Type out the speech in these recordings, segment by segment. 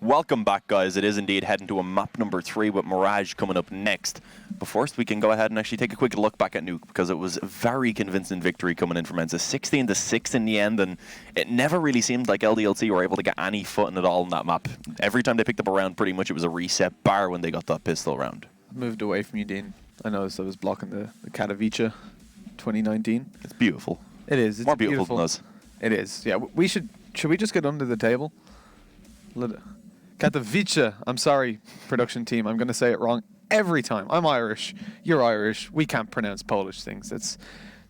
Welcome back, guys. It is indeed heading to a map number 3 with Mirage coming up next. But first, we can go ahead and actually take a quick look back at Nuke, because it was a very convincing victory coming in from ENCE. 16-6 in the end, and it never really seemed like LDLC were able to get any footing at all in that map. Every time they picked up a round, pretty much it was a reset bar when they got that pistol round. Moved away from you, Dean. I noticed I was blocking the Katowice 2019. It's beautiful. It is. It's more beautiful than us. It is. Yeah. Should we just get under the table? Katowice. I'm sorry, production team. I'm going to say it wrong every time. I'm Irish. You're Irish. We can't pronounce Polish things.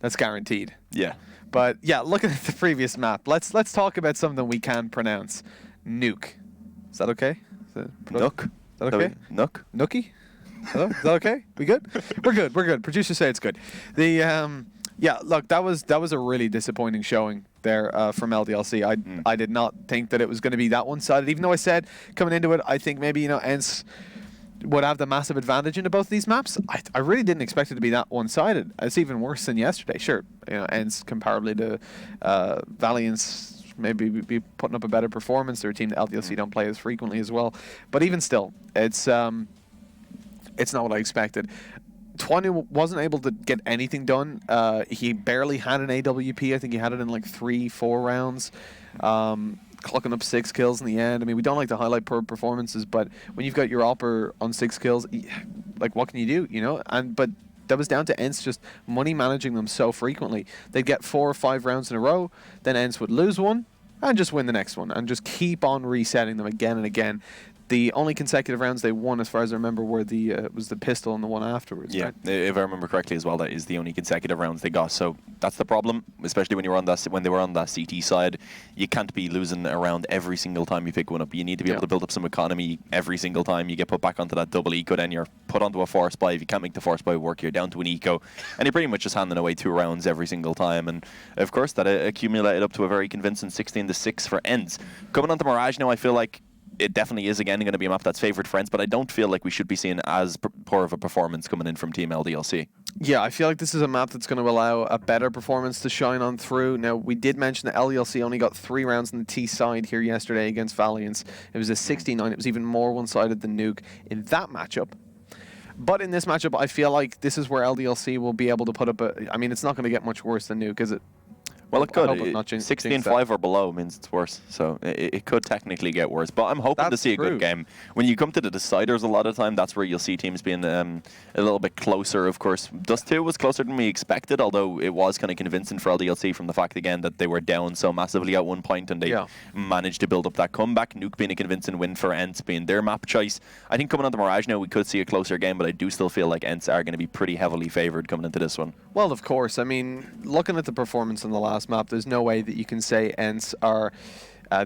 That's guaranteed. Yeah. But yeah, looking at the previous map, let's talk about something we can pronounce. Nuke. Is that okay? Nook. Is that okay? Nook. Nookie? Hello? Is that okay? We good? We're good. We're good. Producers say it's good. Yeah, look, that was a really disappointing showing there from LDLC. I did not think that it was going to be that one-sided, even though I said coming into it, I think maybe, ENCE would have the massive advantage into both these maps. I really didn't expect it to be that one-sided. It's even worse than yesterday. Sure, ENCE comparably to Valiance maybe be putting up a better performance. They're a team that LDLC don't play as frequently as well. But even still, it's not what I expected. Twanu wasn't able to get anything done. He barely had an AWP. I think he had it in like 3-4 rounds, clocking up 6 kills in the end. I mean, we don't like to highlight poor performances, but when you've got your opper on 6 kills, like, what can you do, But that was down to ENCE just money managing them so frequently. They'd get 4 or 5 rounds in a row, then ENCE would lose one and just win the next one and just keep on resetting them again and again. The only consecutive rounds they won, as far as I remember, were was the pistol and the one afterwards. Yeah, right? If I remember correctly as well, that is the only consecutive rounds they got. So that's the problem, especially when they were on that CT side. You can't be losing a round every single time you pick one up. You need to be able to build up some economy every single time you get put back onto that double eco. Then you're put onto a force buy. If you can't make the force buy work, you're down to an eco, and you're pretty much just handing away 2 rounds every single time. And of course, that accumulated up to a very convincing 16-6 for ENCE. Coming on to Mirage now, I feel like it definitely is again going to be a map that's favoured for ENCE, but I don't feel like we should be seeing as poor of a performance coming in from Team LDLC. Yeah, I feel like this is a map that's going to allow a better performance to shine on through. Now, we did mention that LDLC only got 3 rounds on the T side here yesterday against Valiance. It was a 69. It was even more one-sided than Nuke in that matchup. But in this matchup, I feel like this is where LDLC will be able to put up I mean, it's not going to get much worse than Nuke, is it? Well, it could. 16-5 or below means it's worse, so it could technically get worse. But I'm hoping to see a good game. When you come to the deciders, a lot of time, that's where you'll see teams being a little bit closer, of course. Dust 2 was closer than we expected, although it was kind of convincing for LDLC from the fact, again, that they were down so massively at one point and they managed to build up that comeback. Nuke being a convincing win for ENCE, being their map choice. I think coming on to Mirage now, we could see a closer game, but I do still feel like ENCE are going to be pretty heavily favoured coming into this one. Well, of course. I mean, looking at the performance in the last map, there's no way that you can say ENCE are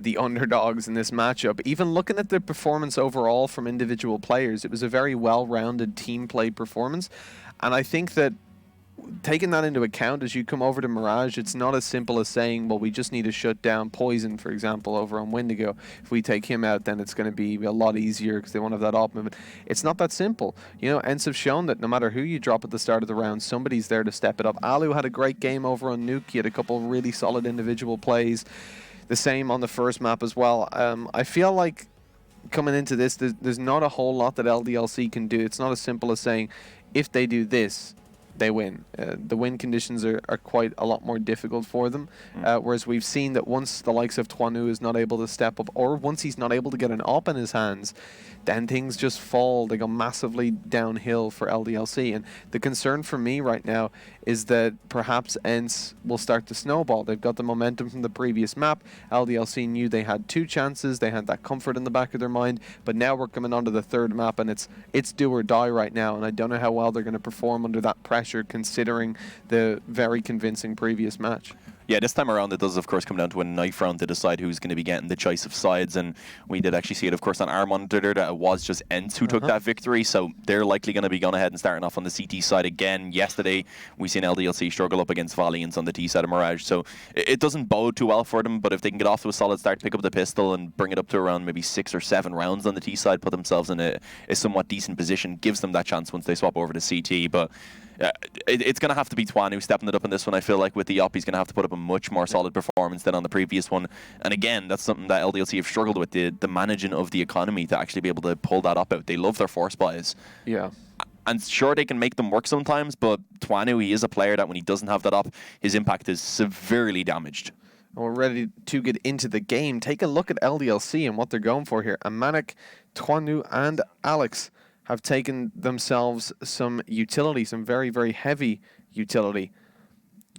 the underdogs in this matchup. Even looking at the performance overall from individual players, it was a very well-rounded team play performance. And I think that taking that into account as you come over to Mirage, it's not as simple as saying, well, we just need to shut down Poison, for example, over on Wendigo. If we take him out, then it's going to be a lot easier because they won't have that op movement. It's not that simple. ENCE have shown that no matter who you drop at the start of the round, somebody's there to step it up. Alu had a great game over on Nuke. He had a couple really solid individual plays. The same on the first map as well. I feel like coming into this, there's not a whole lot that LDLC can do. It's not as simple as saying, if they do this, they win. The win conditions are quite a lot more difficult for them, whereas we've seen that once the likes of Twanu is not able to step up, or once he's not able to get an op in his hands, then things just fall. They go massively downhill for LDLC. And the concern for me right now is that perhaps ENCE will start to snowball. They've got the momentum from the previous map. LDLC knew they had 2 chances. They had that comfort in the back of their mind. But now we're coming onto the 3rd map, and it's do or die right now. And I don't know how well they're going to perform under that pressure, considering the very convincing previous match. Yeah, this time around it does, of course, come down to a knife round to decide who's going to be getting the choice of sides, and we did actually see it, of course, on our monitor there, that it was just ENCE who took that victory, so they're likely going to be going ahead and starting off on the CT side again. Yesterday, we seen LDLC struggle up against Valiance on the T side of Mirage, so it doesn't bode too well for them, but if they can get off to a solid start, pick up the pistol and bring it up to around maybe 6 or 7 rounds on the T side, put themselves in a somewhat decent position, gives them that chance once they swap over to CT, but it's going to have to be Twanu stepping it up in this one. I feel like with the op, he's going to have to put up a much more solid performance than on the previous one. And again, that's something that LDLC have struggled with, the managing of the economy to actually be able to pull that up out. They love their force buys. Yeah. And sure, they can make them work sometimes, but Twanu, he is a player that when he doesn't have that up, his impact is severely damaged. We're ready to get into the game. Take a look at LDLC and what they're going for here. Amanek, Twanu, and Alex have taken themselves some utility, some very, very heavy utility.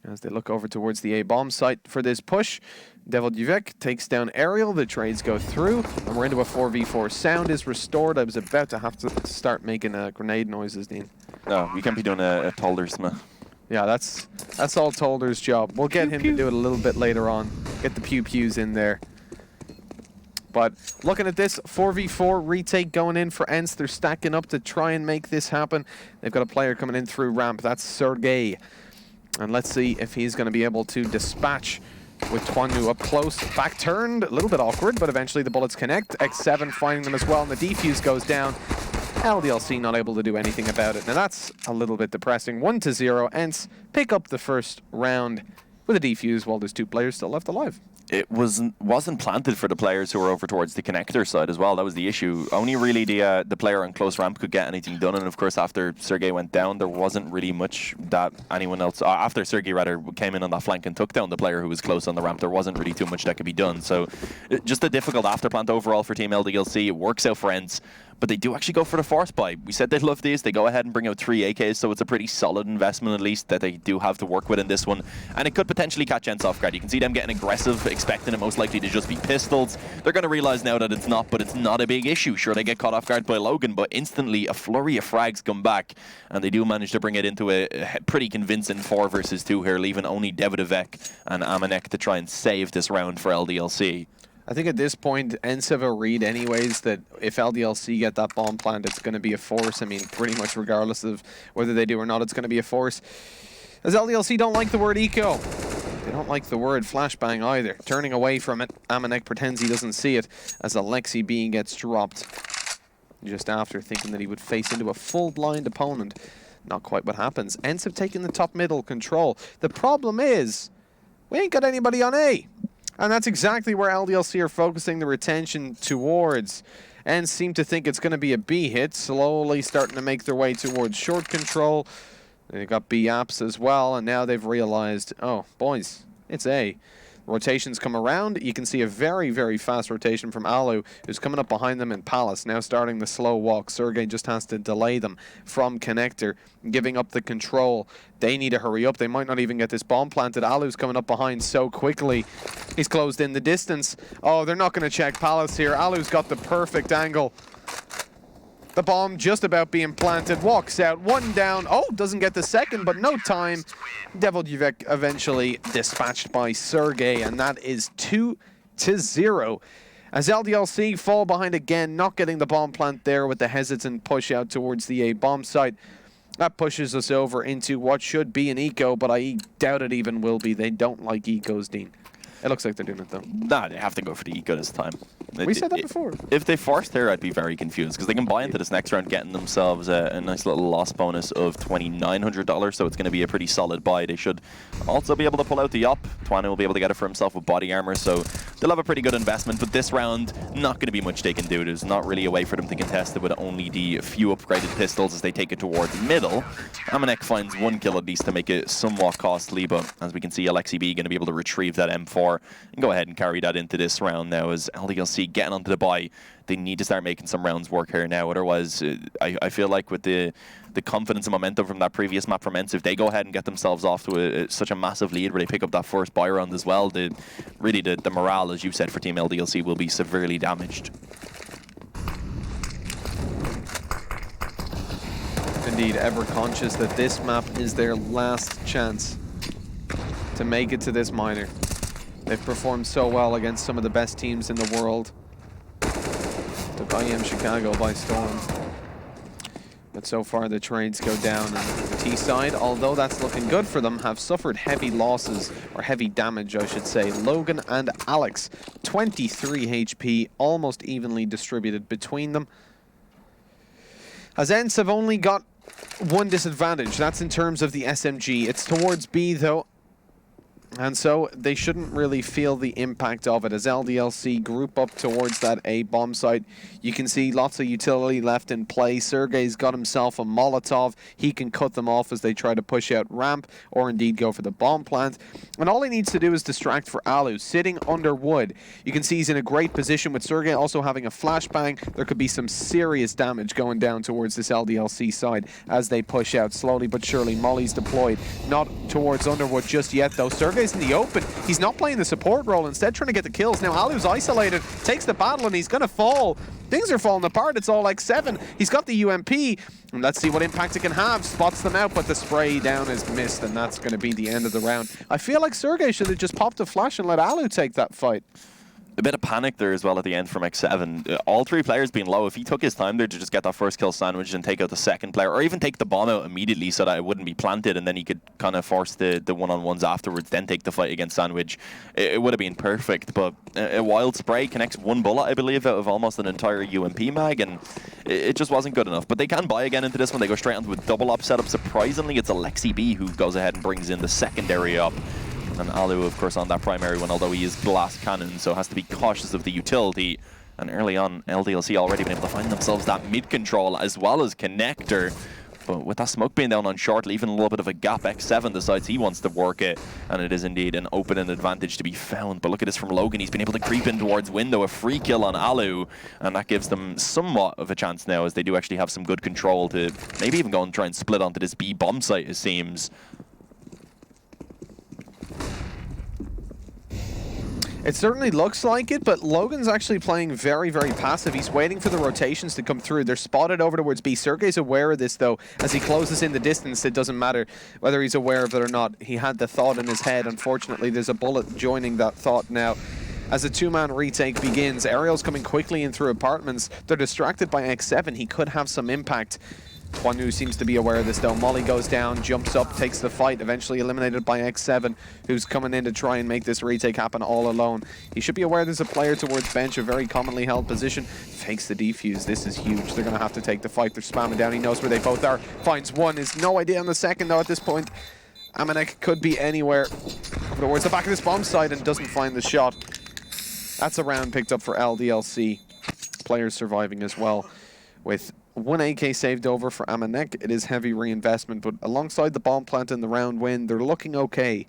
As they look over towards the A-bomb site for this push, Devoljivek takes down Aerial. The trades go through, and we're into a 4v4. Sound is restored. I was about to have to start making grenade noises, Dean. No, we can't be doing a Toldersma. Yeah, that's all Tolder's job. We'll get him to do it a little bit later on. Get the pew-pews in there. But looking at this, 4v4 retake going in for ENCE. They're stacking up to try and make this happen. They've got a player coming in through ramp. That's Sergey. And let's see if he's going to be able to dispatch with Twanu up close. Back turned, a little bit awkward, but eventually the bullets connect. X7 finding them as well, and the defuse goes down. LDLC not able to do anything about it. Now that's a little bit depressing. 1-0, ENCE pick up the first round with a defuse while there's 2 players still left alive. It wasn't planted for the players who were over towards the connector side as well. That was the issue. Only really the player on close ramp could get anything done. And of course, after Sergey went down, there wasn't really much that anyone else, after Sergey rather came in on that flank and took down the player who was close on the ramp, there wasn't really too much that could be done. So just a difficult afterplant overall for Team LDLC. It works out for ENCE, but they do actually go for the force buy. We said they'd love these. They go ahead and bring out 3 AKs, so it's a pretty solid investment at least that they do have to work with in this one. And it could potentially catch ENCE off guard. You can see them getting aggressive, expecting it most likely to just be pistols. They're going to realize now that it's not, but it's not a big issue. Sure, they get caught off guard by Logan, but instantly a flurry of frags come back, and they do manage to bring it into a pretty convincing 4 versus 2 here, leaving only Devoljivek and Amanek to try and save this round for LDLC. I think at this point, ENCE have a read anyways that if LDLC get that bomb plant, it's going to be a force. I mean, pretty much regardless of whether they do or not, it's going to be a force. As LDLC don't like the word eco. They don't like the word flashbang either. Turning away from it, Amanek pretends he doesn't see it as Alexi B gets dropped just after, thinking that he would face into a full blind opponent. Not quite what happens. ENCE have taken the top middle control. The problem is, we ain't got anybody on A. And that's exactly where LDLC are focusing the retention towards. ENCE seem to think it's going to be a B hit, slowly starting to make their way towards short control. They've got B apps as well, and now they've realized, oh, boys, it's A. Rotations come around. You can see a very, very fast rotation from Alu, who's coming up behind them in Palace, now starting the slow walk. Sergey just has to delay them from connector, giving up the control. They need to hurry up. They might not even get this bomb planted. Alu's coming up behind so quickly. He's closed in the distance. Oh, they're not going to check Palace here. Alu's got the perfect angle. The bomb just about being planted, walks out, 1 down. Oh, doesn't get the second, but no time. Devoljivek eventually dispatched by Sergey, and that is 2-0. As LDLC fall behind again, not getting the bomb plant there with the hesitant push out towards the A-bomb site. That pushes us over into what should be an eco, but I doubt it even will be. They don't like ecos, Dean. It looks like they're doing it, though. Nah, they have to go for the eco this time. We said that before. If they forced there, I'd be very confused, because they can buy into this next round, getting themselves a nice little loss bonus of $2,900, so it's going to be a pretty solid buy. They should also be able to pull out the up. Twanu will be able to get it for himself with body armor, so they'll have a pretty good investment, but this round, not going to be much they can do. There's not really a way for them to contest it with only the few upgraded pistols as they take it towards the middle. Amanek finds 1 kill at least to make it somewhat costly, but as we can see, Alexi B going to be able to retrieve that M4 and go ahead and carry that into this round now as LDLC getting onto the buy. They need to start making some rounds work here now, otherwise I feel like with the confidence and momentum from that previous map from ENCE, if they go ahead and get themselves off to such a massive lead where they pick up that first buy round as well, the morale, as you said, for Team LDLC will be severely damaged. Indeed, ever conscious that this map is their last chance to make it to this minor. They've performed so well against some of the best teams in the world. Took IEM Chicago by storm. But so far the trades go down, and the T side, although that's looking good for them, have suffered heavy losses, or heavy damage I should say. Logan and Alex, 23 HP, almost evenly distributed between them. As ENCE have only got 1 disadvantage, that's in terms of the SMG. It's towards B though. And so they shouldn't really feel the impact of it as LDLC group up towards that A bomb site. You can see lots of utility left in play. Sergey's got himself a Molotov. He can cut them off as they try to push out ramp or indeed go for the bomb plant. And all he needs to do is distract for Alu, sitting under wood. You can see he's in a great position with Sergey also having a flashbang. There could be some serious damage going down towards this LDLC side as they push out slowly but surely. Molly's deployed, not towards Underwood just yet though. Sergey's in the open. He's not playing the support role, instead trying to get the kills. Now Alu's isolated, takes the battle, and he's going to fall. Things are falling apart. It's all like 7. He's got the UMP, and let's see what impact it can have. Spots them out, but the spray down is missed, and that's going to be the end of the round. I feel like Sergey should have just popped a flash and let Alu take that fight. A bit of panic there as well at the end from X7. All 3 players being low. If he took his time there to just get that first kill sandwich and take out the second player, or even take the bomb out immediately so that it wouldn't be planted, and then he could kind of force the one-on-ones afterwards, then take the fight against Sandwich, it would have been perfect. But a wild spray connects 1 bullet, I believe, out of almost an entire UMP mag, and it just wasn't good enough. But they can buy again into this one. They go straight onto a double op setup. Surprisingly, it's Alexi B who goes ahead and brings in the secondary up. And Alu, of course, on that primary one, although he is glass cannon, so has to be cautious of the utility. And early on, LDLC already been able to find themselves that mid-control as well as connector. But with that smoke being down on short, leaving a little bit of a gap, X7 decides he wants to work it. And it is indeed an opening advantage to be found. But look at this from Logan. He's been able to creep in towards window, a free kill on Alu. And that gives them somewhat of a chance now, as they do actually have some good control to maybe even go and try and split onto this B bomb site, it seems. It certainly looks like it, but Logan's actually playing very, very passive. He's waiting for the rotations to come through. They're spotted over towards B. Sergey's aware of this, though. As he closes in the distance, it doesn't matter whether he's aware of it or not. He had the thought in his head. Unfortunately, there's a bullet joining that thought now. As a 2-man retake begins, Ariel's coming quickly in through apartments. They're distracted by X7. He could have some impact. Twanu seems to be aware of this though. Molly goes down, jumps up, takes the fight, eventually eliminated by X7, who's coming in to try and make this retake happen all alone. He should be aware there's a player towards bench, a very commonly held position. Fakes the defuse. This is huge. They're going to have to take the fight. They're spamming down. He knows where they both are. Finds one. Has no idea on the second though at this point. Amanek could be anywhere towards the back of this bomb site and doesn't find the shot. That's a round picked up for LDLC. Players surviving as well with 1 AK saved over for Amanek. It is heavy reinvestment, but alongside the bomb plant and the round win, they're looking okay.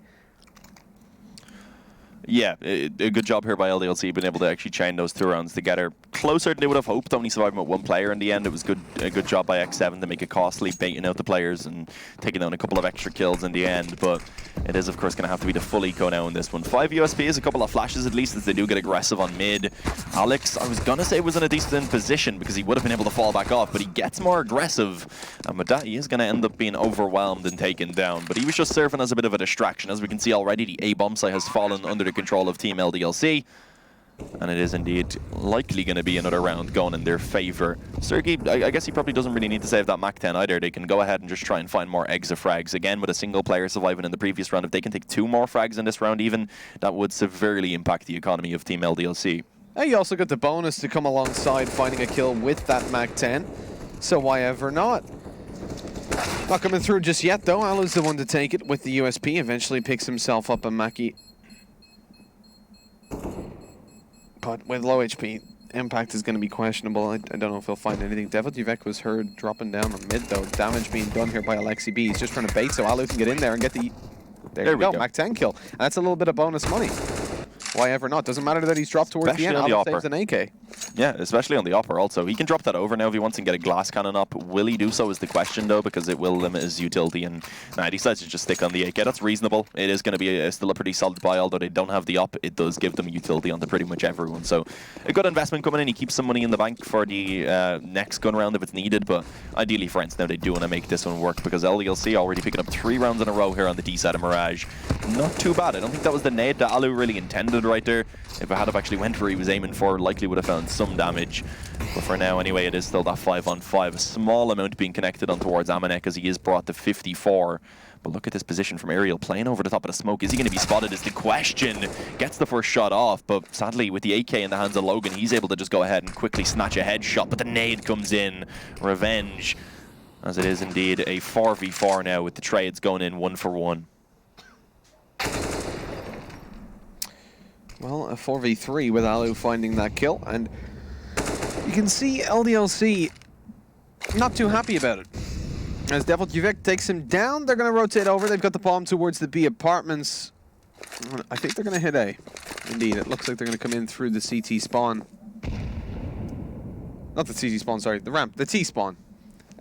Yeah, a good job here by LDLC, being able to actually chain those 2 rounds together. Closer than they would have hoped, only surviving with 1 player in the end. It was a good job by X7 to make it costly, baiting out the players and taking down a couple of extra kills in the end. But it is, of course, going to have to be the full eco now in this one. 5 USPs, a couple of flashes at least, as they do get aggressive on mid. Alex, I was going to say, was in a decent position because he would have been able to fall back off, but he gets more aggressive. And with that, he is going to end up being overwhelmed and taken down. But he was just serving as a bit of a distraction. As we can see already, the A bomb site has fallen under the control of Team LDLC. And it is indeed likely going to be another round going in their favor. Sergey, I guess he probably doesn't really need to save that Mac-10 either. They can go ahead and just try and find more eggs of frags. Again, with a single player surviving in the previous round, if they can take 2 more frags in this round even, that would severely impact the economy of Team LDLC. You also got the bonus to come alongside finding a kill with that Mac-10. So why ever not? Not coming through just yet though. Alu's the one to take it with the USP. Eventually picks himself up a Mackie. But with low HP, impact is going to be questionable. I don't know if he'll find anything. Devil Duvek was heard dropping down on mid, though. Damage being done here by Alexi B. He's just trying to bait so Alu can get in there and get the... There we go, Mac-10 kill. And that's a little bit of bonus money. Why ever not? Doesn't matter that he's dropped towards the end. Alu saves an AK. Yeah, especially on the upper also. He can drop that over now if he wants and get a glass cannon up. Will he do so is the question though, because it will limit his utility, and he decides to just stick on the AK. That's reasonable. It is going to be still a pretty solid buy, although they don't have the up. It does give them utility onto pretty much everyone. So a good investment coming in. He keeps some money in the bank for the next gun round if it's needed, but ideally for ENCE now they do want to make this one work, because LDLC already picking up 3 rounds in a row here on the D side of Mirage. Not too bad. I don't think that was the nade that Alu really intended right there. If it had actually went where he was aiming for, likely would have found some damage. But for now, anyway, it is still that 5-on-5. A small amount being connected on towards Amanek as he is brought to 54. But look at this position from Ariel playing over the top of the smoke. Is he going to be spotted is the question. Gets the first shot off, but sadly with the AK in the hands of Logan, he's able to just go ahead and quickly snatch a headshot. But the nade comes in. Revenge. As it is indeed a 4v4 now with the trades going in 1 for 1. Well, a 4v3 with Alu finding that kill, and you can see LDLC not too happy about it. As Deviltjuvek takes him down, they're going to rotate over. They've got the bomb towards the B apartments. I think they're going to hit A. Indeed, it looks like they're going to come in through the CT spawn. Not the CT spawn, sorry, the ramp, the T spawn.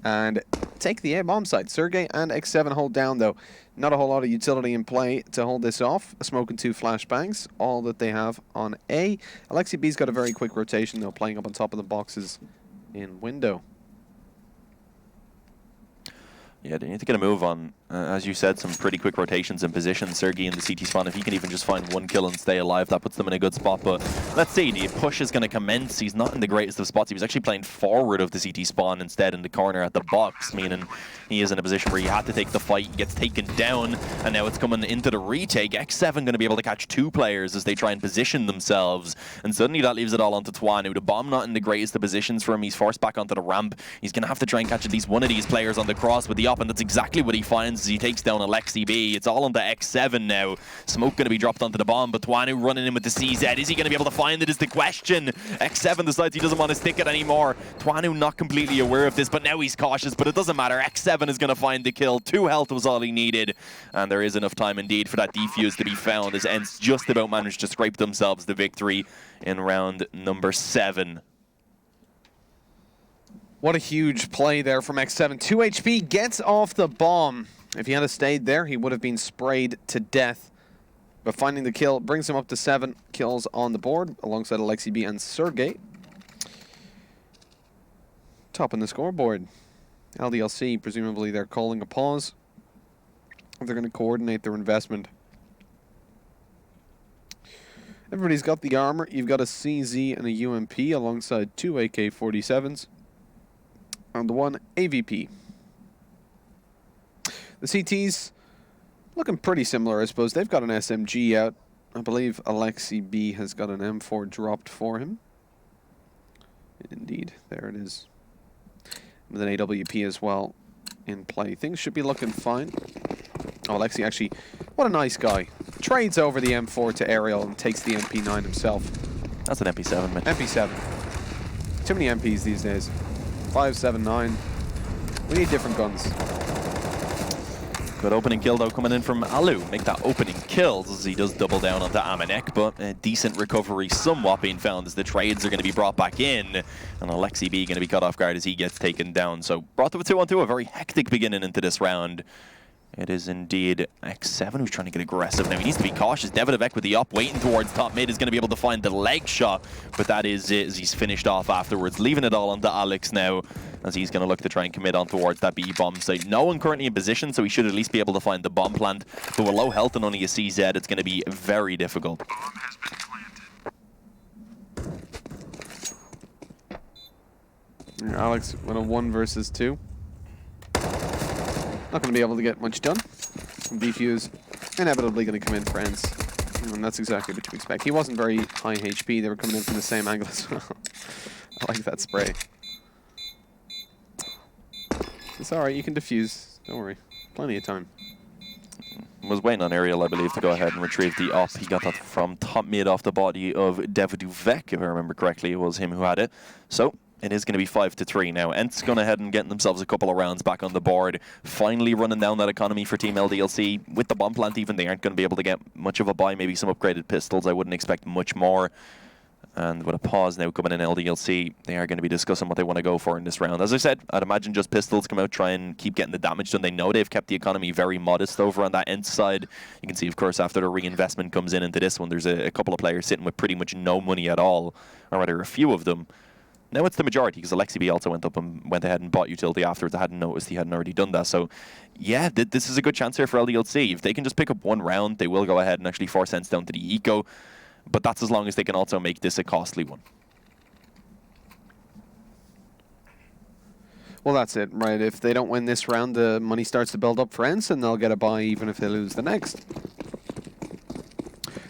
And take the A bomb site. Sergey and X7 hold down, though. Not a whole lot of utility in play to hold this off. A smoke and 2 flashbangs, all that they have on A. Alexi B's got a very quick rotation, though, playing up on top of the boxes in window. Yeah, they need to get a move on. As you said, some pretty quick rotations in position. Sergey in the CT spawn, if he can even just find 1 kill and stay alive, that puts them in a good spot. But let's see, the push is going to commence. He's not in the greatest of spots. He was actually playing forward of the CT spawn instead in the corner at the box, meaning he is in a position where he had to take the fight. He gets taken down, and now it's coming into the retake. X7 going to be able to catch 2 players as they try and position themselves, and suddenly that leaves it all onto Twanu. The bomb not in the greatest of positions for him. He's forced back onto the ramp. He's going to have to try and catch at least one of these players on the cross with the op, and that's exactly what he finds as he takes down Alexi B. It's all onto X7 now. Smoke going to be dropped onto the bomb, but Twanu running in with the CZ. Is he going to be able to find it is the question. X7 decides he doesn't want to stick it anymore. Twanu not completely aware of this, but now he's cautious, but it doesn't matter. X7 is going to find the kill. 2 health was all he needed, and there is enough time indeed for that defuse to be found as ENCE just about managed to scrape themselves the victory in round number 7. What a huge play there from X7. 2 HP, gets off the bomb. If he had stayed there, he would have been sprayed to death. But finding the kill brings him up to 7 kills on the board, alongside Alexi B and Sergey. Top on the scoreboard. LDLC, presumably they're calling a pause. They're going to coordinate their investment. Everybody's got the armor. You've got a CZ and a UMP alongside 2 AK-47s. And the 1 AVP. The CTs looking pretty similar, I suppose. They've got an SMG out. I believe Alexi B has got an M4 dropped for him. Indeed, there it is. With an AWP as well in play. Things should be looking fine. Oh, Alexi actually, what a nice guy. Trades over the M4 to Aerial and takes the MP9 himself. That's an MP7, man. MP7. Too many MPs these days. 5, 7, 9. We need different guns. Good opening kill, though, coming in from Alu. Make that opening kill as he does double down onto Amanek, but a decent recovery somewhat being found as the trades are going to be brought back in. And Alexi B going to be caught off guard as he gets taken down. So brought to a 2-on-2, a very hectic beginning into this round. It is indeed X7 who's trying to get aggressive. Now he needs to be cautious. Deviltjuvek with the up, waiting towards top mid, is going to be able to find the leg shot, but that is it as he's finished off afterwards, leaving it all onto Alex now as he's going to look to try and commit on towards that B bomb site. No one currently in position, so he should at least be able to find the bomb plant, but with low health and only a CZ, it's going to be very difficult. Alex with a 1 versus 2. Not going to be able to get much done. Defuse inevitably going to come in for ENCE. And that's exactly what you expect. He wasn't very high HP. They were coming in from the same angle as well. I like that spray. It's alright, you can defuse. Don't worry. Plenty of time. Was waiting on Aerial, I believe, to go ahead and retrieve the op. He got that from top mid off the body of Deviltjuvek, if I remember correctly. It was him who had it. So it is going to be 5-3 now. ENCE going ahead and getting themselves a couple of rounds back on the board. Finally running down that economy for Team LDLC. With the bomb plant even, they aren't going to be able to get much of a buy. Maybe some upgraded pistols. I wouldn't expect much more. And with a pause now coming in LDLC, they are going to be discussing what they want to go for in this round. As I said, I'd imagine just pistols come out, try and keep getting the damage done. They know they've kept the economy very modest over on that ENCE side. You can see, of course, after the reinvestment comes in into this one, there's a couple of players sitting with pretty much no money at all, or rather a few of them. Now it's the majority, because Alexi B also went up and went ahead and bought utility afterwards. I hadn't noticed he hadn't already done that. So, yeah, this is a good chance here for LDLC. If they can just pick up one round, they will go ahead and actually force ENCE down to the eco. But that's as long as they can also make this a costly one. Well, that's it, right? If they don't win this round, the money starts to build up for ENCE, and they'll get a buy even if they lose the next.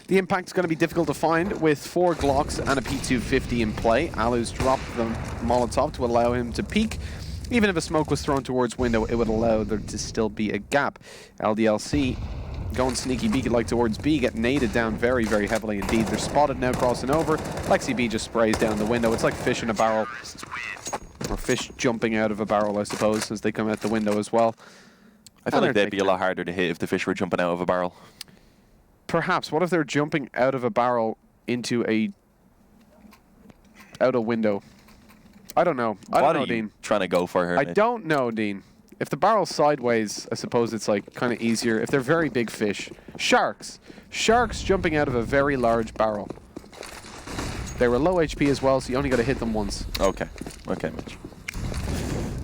The impact's going to be difficult to find with 4 Glocks and a P250 in play. Alu's dropped the Molotov to allow him to peek. Even if a smoke was thrown towards window, it would allow there to still be a gap. LDLC going sneaky beaky like towards B, get naded down very, very heavily indeed. They're spotted now crossing over. Lexi B just sprays down the window. It's like fish in a barrel. Or fish jumping out of a barrel, I suppose, as they come out the window as well. I feel like they'd be a lot harder to hit if the fish were jumping out of a barrel. Perhaps. What if they're jumping out of a barrel into out a window? I don't know. I don't know, Dean. Trying to go for her. I don't know, Dean. If the barrel's sideways, I suppose it's like kind of easier. If they're very big fish. Sharks. Sharks jumping out of a very large barrel. They were low HP as well, so you only got to hit them once. Okay. Okay, Mitch.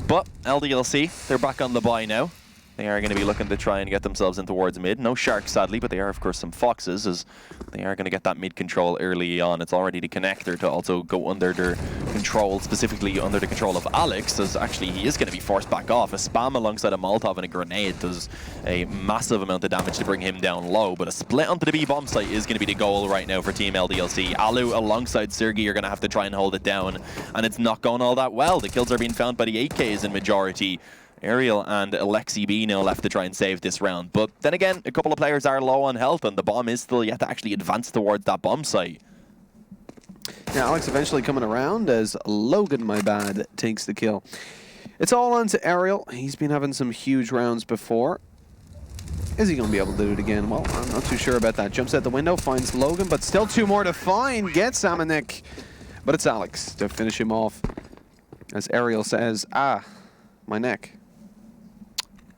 But LDLC, they're back on the buy now. They are going to be looking to try and get themselves in towards mid. No sharks, sadly, but they are, of course, some foxes, as they are going to get that mid control early on. It's already the connector to also go under their control, specifically under the control of Alex, as actually he is going to be forced back off. A spam alongside a Molotov and a grenade does a massive amount of damage to bring him down low, but a split onto the B bomb site is going to be the goal right now for Team LDLC. Alu alongside Sergey are going to have to try and hold it down, and it's not going all that well. The kills are being found by the 8Ks in majority. Ariel and Alexi B now left to try and save this round. But then again, a couple of players are low on health, and the bomb is still yet to actually advance towards that bomb site. Yeah, Alex eventually coming around as Logan, my bad, takes the kill. It's all on to Ariel. He's been having some huge rounds before. Is he going to be able to do it again? Well, I'm not too sure about that. Jumps out the window, finds Logan, but still two more to find. Gets Amanek. But it's Alex to finish him off. As Ariel says, my neck.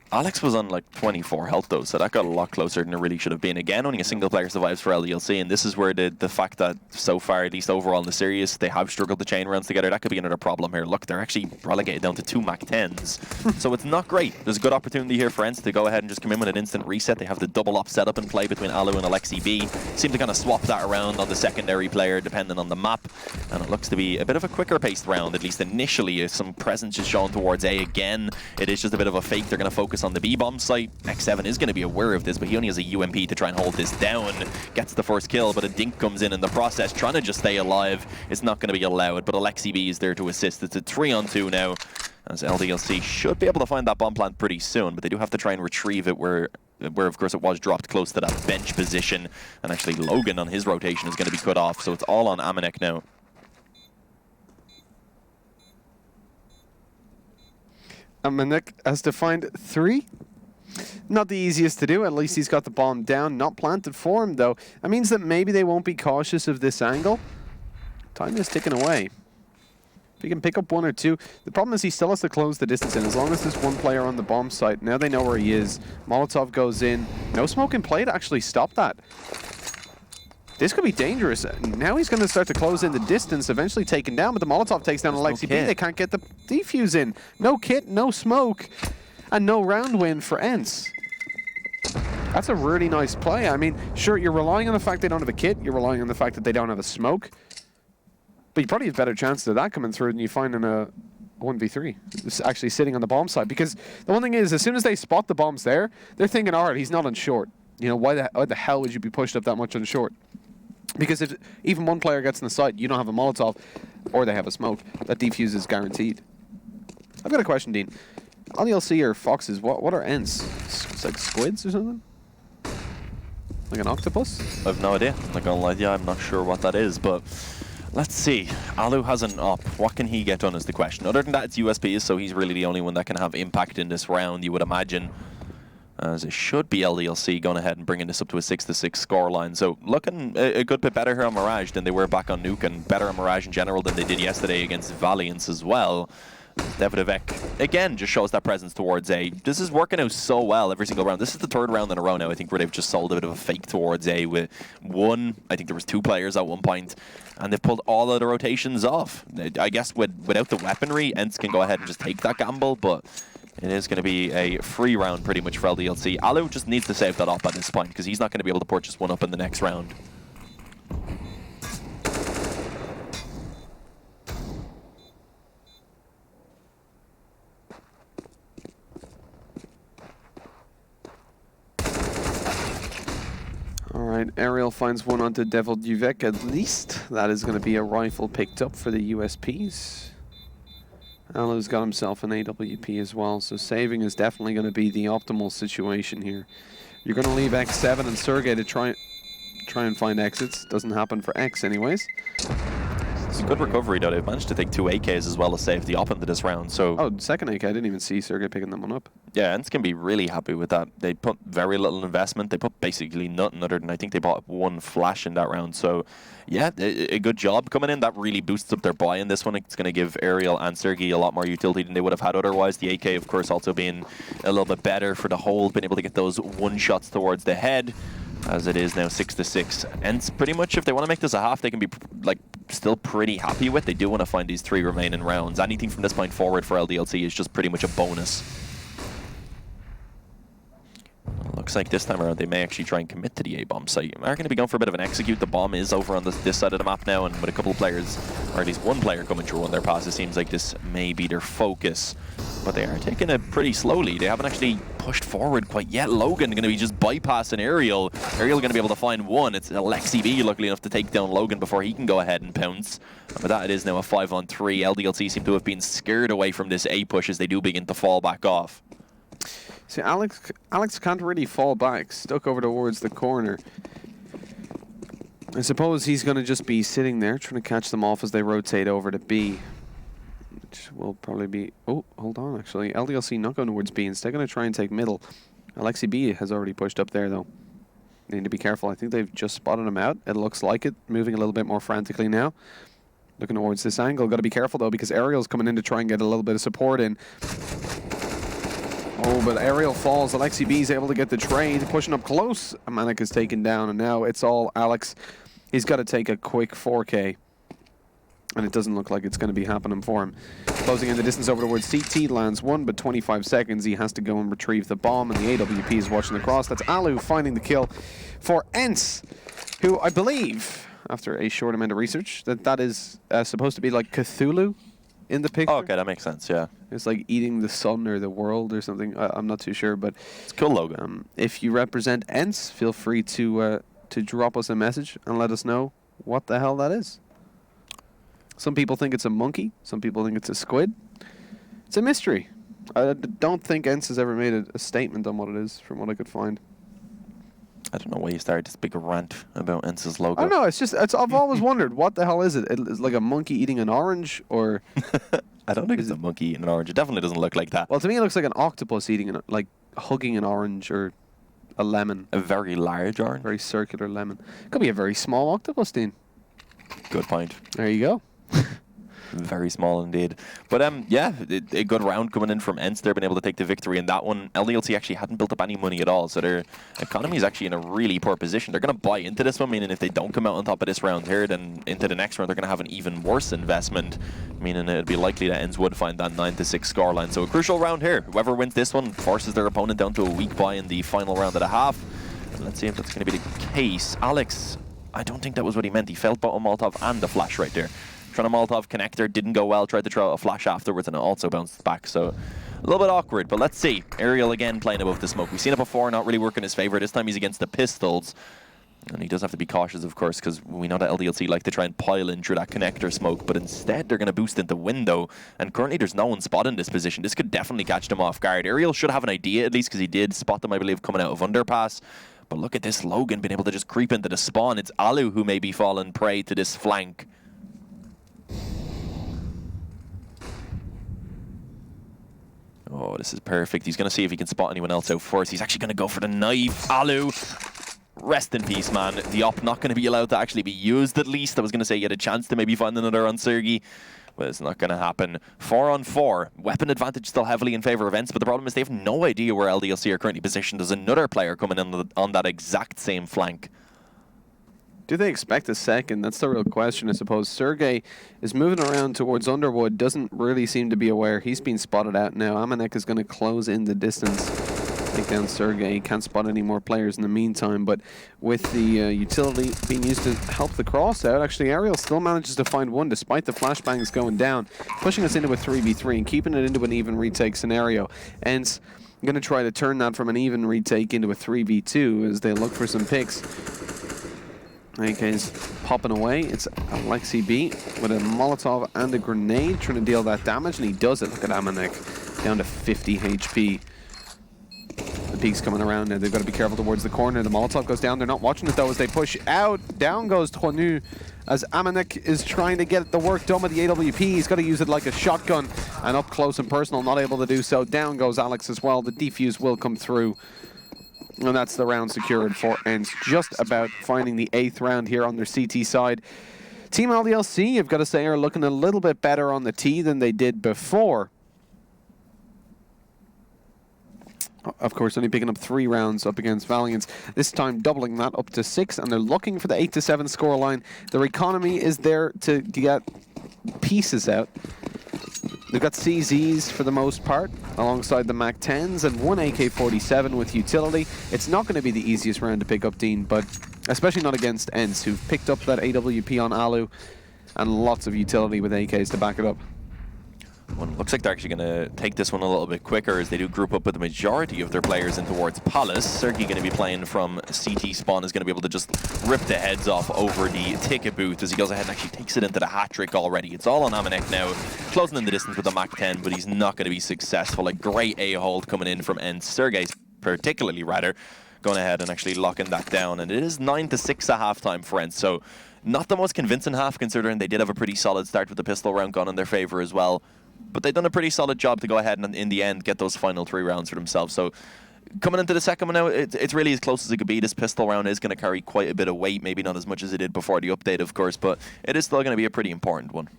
Alex was on like 24 health though, so that got a lot closer than it really should have been. Again, only a single player survives for LDLC, and this is where the fact that so far, at least overall in the series, they have struggled to chain rounds together, that could be another problem here. Look, they're actually relegated down to 2 MAC-10s, so it's not great. There's a good opportunity here for ENCE to go ahead and just come in with an instant reset. They have the double up setup in play between Alu and Alexi B. Seem to kind of swap that around on the secondary player depending on the map, and it looks to be a bit of a quicker paced round, at least initially. Some presence is shown towards A again. It is just a bit of a fake. They're going to focus on the B bomb site. X7 is going to be aware of this, but he only has a UMP to try and hold this down. Gets the first kill, but a dink comes in the process, trying to just stay alive. It's not going to be allowed, but Alexi B is there to assist. It's a 3-on-2 now, as LDLC should be able to find that bomb plant pretty soon, but they do have to try and retrieve it where of course it was dropped close to that bench position, and actually Logan on his rotation is going to be cut off, so it's all on Amanek now. Amanek has to find 3. Not the easiest to do. At least he's got the bomb down. Not planted for him, though. That means that maybe they won't be cautious of this angle. Time is ticking away. If he can pick up 1 or 2. The problem is he still has to close the distance in. As long as there's 1 player on the bomb site, now they know where he is. Molotov goes in. No smoke in play to actually stop that. This could be dangerous. Now he's going to start to close in the distance, eventually taken down, but the Molotov takes down Alexi B. They can't get the defuse in. No kit, no smoke, and no round win for ENCE. That's a really nice play. I mean, sure, you're relying on the fact they don't have a kit. You're relying on the fact that they don't have a smoke. But you probably have better chances of that coming through than you find in a 1v3. It's actually sitting on the bomb side. Because the one thing is, as soon as they spot the bombs there, they're thinking, all right, he's not on short. You know, why the hell would you be pushed up that much on short? Because if even 1 player gets in the site, you don't have a Molotov, or they have a smoke, that defuse is guaranteed. I've got a question, Dean. LDLC or foxes, what are ENCE? It's like squids or something? Like an octopus? I have no idea. I'm not gonna lie to you, I'm not sure what that is, but let's see. Alu has an up. What can he get done is the question. Other than that, it's USPs, so he's really the only one that can have impact in this round, you would imagine. As it should be LDLC going ahead and bringing this up to a 6-6 scoreline. So looking a good bit better here on Mirage than they were back on Nuke, and better on Mirage in general than they did yesterday against Valiance as well. Davidovec, again, just shows that presence towards A. This is working out so well every single round. This is the 3rd round in a row now, I think, where they've just sold a bit of a fake towards A with 1. I think there was 2 players at one point, and they've pulled all of the rotations off. I guess without the weaponry, ENCE can go ahead and just take that gamble, but it is going to be a free round pretty much for LDLC. Alu just needs to save that up at this point, because he's not going to be able to purchase 1 up in the next round. Alright, Ariel finds 1 onto Davidovec at least. That is going to be a rifle picked up for the USPs. Alu's got himself an AWP as well, so saving is definitely going to be the optimal situation here. You're going to leave X7 and Sergey to try and find exits. Doesn't happen for X anyways. It's a good recovery though. They've managed to take 2 AKs as well as save the op into this round. So oh, second AK, I didn't even see Sergey picking that one up. yeah, ENCE can be really happy with that. They put very little investment. They put basically nothing other than I think they bought 1 flash in that round. So yeah, a good job coming in. That really boosts up their buy in this one. It's going to give Aerial and Sergey a lot more utility than they would have had otherwise. The AK, of course, also being a little bit better for the hold, being able to get those 1 shots towards the head. As it is now 6-6. ENCE pretty much, if they want to make this a half, they can be like still pretty happy with. They do want to find these 3 remaining rounds. Anything from this point forward for LDLC is just pretty much a bonus. Looks like this time around they may actually try and commit to the A-bomb site. They're going to be going for a bit of an execute. The bomb is over on this side of the map now, and with a couple of players, or at least 1 player coming through on their pass, it seems like this may be their focus. But they are taking it pretty slowly. They haven't actually pushed forward quite yet. Logan going to be just bypassing Aerial. Aerial going to be able to find 1. It's Alexi B luckily enough to take down Logan before he can go ahead and pounce. And with that, it is now a 5-on-3. LDLC seem to have been scared away from this A push as they do begin to fall back off. See, Alex can't really fall back, stuck over towards the corner. I suppose he's going to just be sitting there, trying to catch them off as they rotate over to B. Which will probably be... oh, hold on, actually. LDLC not going towards B. Instead, going to try and take middle. Alexi B has already pushed up there, though. They need to be careful. I think they've just spotted him out. It looks like it. Moving a little bit more frantically now. Looking towards this angle. Got to be careful, though, because Aerial's coming in to try and get a little bit of support in. Oh, but Aerial falls. Alexi B is able to get the trade, pushing up close. Amanek is taken down, and now it's all Alex. He's got to take a quick 4K, and it doesn't look like it's going to be happening for him. Closing in the distance over towards CT, lands 1, but 25 seconds. He has to go and retrieve the bomb, and the AWP is watching the cross. That's Alu finding the kill for ENCE, who I believe, after a short amount of research, that is supposed to be like Cthulhu in the picture. Oh, okay, that makes sense, yeah. It's like eating the sun or the world or something. I'm not too sure, but it's a cool logo. If you represent ENCE, feel free to drop us a message and let us know what the hell that is. Some people think it's a monkey. Some people think it's a squid. It's a mystery. I don't think ENCE has ever made a statement on what it is, from what I could find. I don't know why you started this big rant about ENCE's logo. I don't know. It's just I've always wondered what the hell is it? It's like a monkey eating an orange, or I don't think it's a monkey eating an orange. It definitely doesn't look like that. Well, to me, it looks like an octopus eating like hugging an orange or a lemon. A very large orange. Very circular lemon. Could be a very small octopus, Dean. Good point. There you go. Very small indeed. But yeah, a good round coming in from ENCE. They've been able to take the victory in that one. LDLC actually hadn't built up any money at all, so their economy is actually in a really poor position. They're going to buy into this one, meaning if they don't come out on top of this round here, then into the next round they're going to have an even worse investment, meaning it'd be likely that ENCE would find that 9-6 scoreline. So a crucial round here. Whoever wins this one forces their opponent down to a weak buy in the final round of the half. And let's see if that's going to be the case. Alex, I don't think that was what he meant. He felt bottom Molotov and the flash right there. Trying a Molotov connector, didn't go well, tried to throw a flash afterwards and it also bounced back, so a little bit awkward, but let's see. Aerial again playing above the smoke. We've seen it before, not really working in his favor. This time he's against the pistols, and he does have to be cautious, of course, because we know that LDLC like to try and pile in through that connector smoke, but instead they're going to boost into window, and currently there's no one spot in this position. This could definitely catch them off guard. Aerial should have an idea, at least, because he did spot them, I believe, coming out of underpass. But look at this, Logan being able to just creep into the spawn. It's Alu who may be falling prey to this flank. Oh, this is perfect. He's going to see if he can spot anyone else out first. He's actually going to go for the knife. Alu, rest in peace, man. The op not going to be allowed to actually be used, at least. I was going to say he had a chance to maybe find another on Sergey, but it's not going to happen. 4-on-4. Weapon advantage still heavily in favor of ENCE, but the problem is they have no idea where LDLC are currently positioned. There's another player coming in on that exact same flank. Do they expect a second? That's the real question, I suppose. Sergey is moving around towards Underwood, doesn't really seem to be aware. He's been spotted out now. Amanek is going to close in the distance, take down Sergey. He can't spot any more players in the meantime, but with the utility being used to help the cross out, actually Aerial still manages to find one despite the flashbangs going down, pushing us into a 3v3 and keeping it into an even retake scenario. ENCE going to try to turn that from an even retake into a 3v2 as they look for some picks. AK's popping away. It's Alexi B with a Molotov and a grenade trying to deal that damage, and he does it. Look at Amanek, down to 50 HP. The peek's coming around now. They've got to be careful towards the corner. The Molotov goes down. They're not watching it though as they push out. Down goes Ro1 as Amanek is trying to get the work done with the AWP. He's got to use it like a shotgun and up close and personal, not able to do so. Down goes Alex as well. The defuse will come through. And that's the round secured for ENCE. Just about finding the 8th round here on their CT side. Team LDLC, I've got to say, are looking a little bit better on the T than they did before. Of course, only picking up 3 rounds up against Valiance. This time doubling that up to 6, and they're looking for the 8-7 scoreline. Their economy is there to get pieces out. They've got CZs for the most part, alongside the MAC-10s, and 1 AK-47 with utility. It's not going to be the easiest round to pick up, Dean, but especially not against ENCE, who've picked up that AWP on Alu, and lots of utility with AKs to back it up. Well, it looks like they're actually going to take this one a little bit quicker as they do group up with the majority of their players in towards Palace. Sergey going to be playing from CT spawn, is going to be able to just rip the heads off over the ticket booth as he goes ahead and actually takes it into the hat-trick already. It's all on Amanek now, closing in the distance with the MAC-10, but he's not going to be successful. A great A-hold coming in from ENCE. Sergey's particularly rather going ahead and actually locking that down, and it is 9-6 at halftime for ENCE, so not the most convincing half considering they did have a pretty solid start with the pistol round gone in their favor as well. But they've done a pretty solid job to go ahead and, in the end, get those final 3 rounds for themselves. So, coming into the second one now, it's really as close as it could be. This pistol round is going to carry quite a bit of weight. Maybe not as much as it did before the update, of course, but it is still going to be a pretty important one.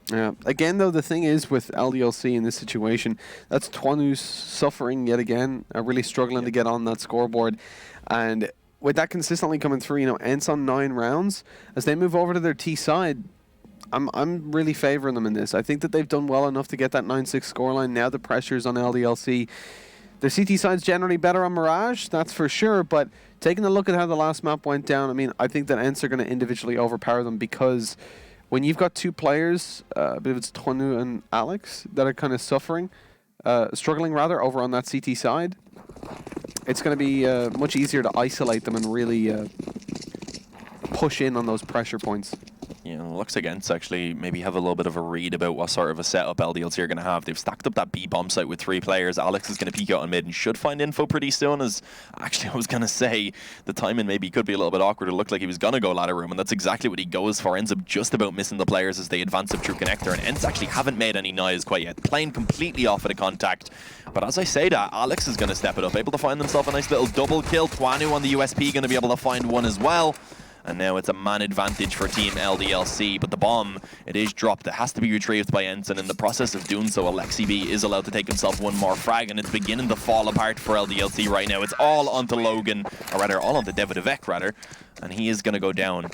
Yeah. Again, though, the thing is with LDLC in this situation, that's Ro1 who's suffering yet again, really struggling to get on that scoreboard. And with that consistently coming through, you know, ENCE on 9 rounds, as they move over to their T side, I'm really favouring them in this. I think that they've done well enough to get that 9-6 scoreline. Now the pressure's on LDLC. Their CT side's generally better on Mirage, that's for sure, but taking a look at how the last map went down, I mean, I think that ENCE are going to individually overpower them because when you've got 2 players, I believe it's Ro1 and Alex, that are kind of struggling over on that CT side, it's going to be much easier to isolate them and really push in on those pressure points. You know, looks like ENCE actually maybe have a little bit of a read about what sort of a setup LDLC are going to have. They've stacked up that B bomb site with 3 players. Alex is going to peek out on mid and should find info pretty soon. As actually, I was going to say the timing maybe could be a little bit awkward. It looked like he was going to go ladder room, and that's exactly what he goes for. Ends up just about missing the players as they advance up through connector, and ENCE actually haven't made any noise quite yet. Playing completely off of the contact. But as I say that, Alex is going to step it up, able to find himself a nice little double kill. Ro1 on the USP going to be able to find one as well. And now it's a man advantage for Team LDLC, but the bomb, it is dropped. It has to be retrieved by ENCE, and in the process of doing so, Alexi B is allowed to take himself 1 more frag, and it's beginning to fall apart for LDLC right now. It's all onto Logan, or rather, all onto Davidovec, rather, and he is going to go down.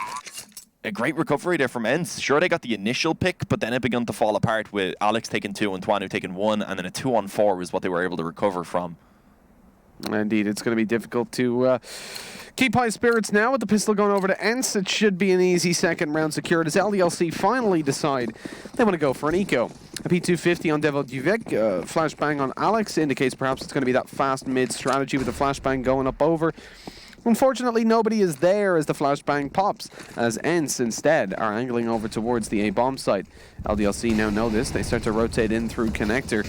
A great recovery there from ENCE. Sure, they got the initial pick, but then it began to fall apart with Alex taking 2 and Ro1 taking 1, and then a 2-on-4 was what they were able to recover from. Indeed, it's going to be difficult to keep high spirits now with the pistol going over to ENCE. It should be an easy second round secured as LDLC finally decide they want to go for an eco. A P250 on Davidovec, flashbang on Alex indicates perhaps it's going to be that fast mid strategy with the flashbang going up over. Unfortunately, nobody is there as the flashbang pops, as ENCE instead are angling over towards the A-bomb site. LDLC now know this. They start to rotate in through connector.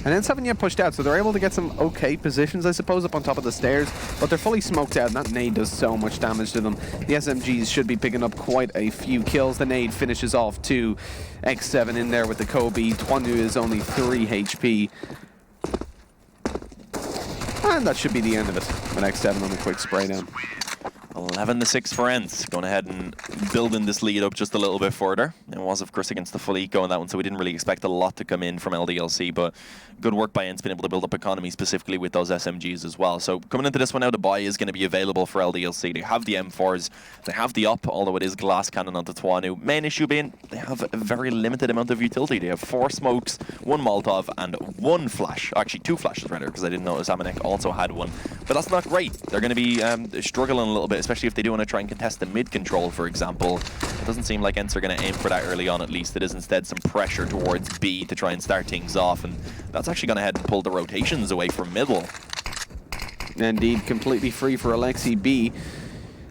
And ENCE haven't yet pushed out, so they're able to get some okay positions, I suppose, up on top of the stairs, but they're fully smoked out, and that nade does so much damage to them. The SMGs should be picking up quite a few kills. The nade finishes off 2. X7 in there with the Kobe. Ro1 is only 3 HP. And that should be the end of it, with X7 on a quick spray down. 11-6 for ENCE, going ahead and building this lead up just a little bit further. It was, of course, against the full eco in that one, so we didn't really expect a lot to come in from LDLC, but good work by ENCE being able to build up economy specifically with those SMGs as well. So coming into this one now, the buy is going to be available for LDLC. They have the M4s, they have the up, although it is glass cannon onto Ro1. Main issue being they have a very limited amount of utility. They have 4 smokes, 1 Molotov, and 1 flash. Actually, 2 flashes rather, because I didn't notice Amanek also had 1. But that's not great. They're going to be struggling a little bit, especially if they do want to try and contest the mid control, for example. It doesn't seem like ENCE are going to aim for that early on, at least. It is instead some pressure towards B to try and start things off, and that's actually going to head and pull the rotations away from middle. Indeed, completely free for Alexi B.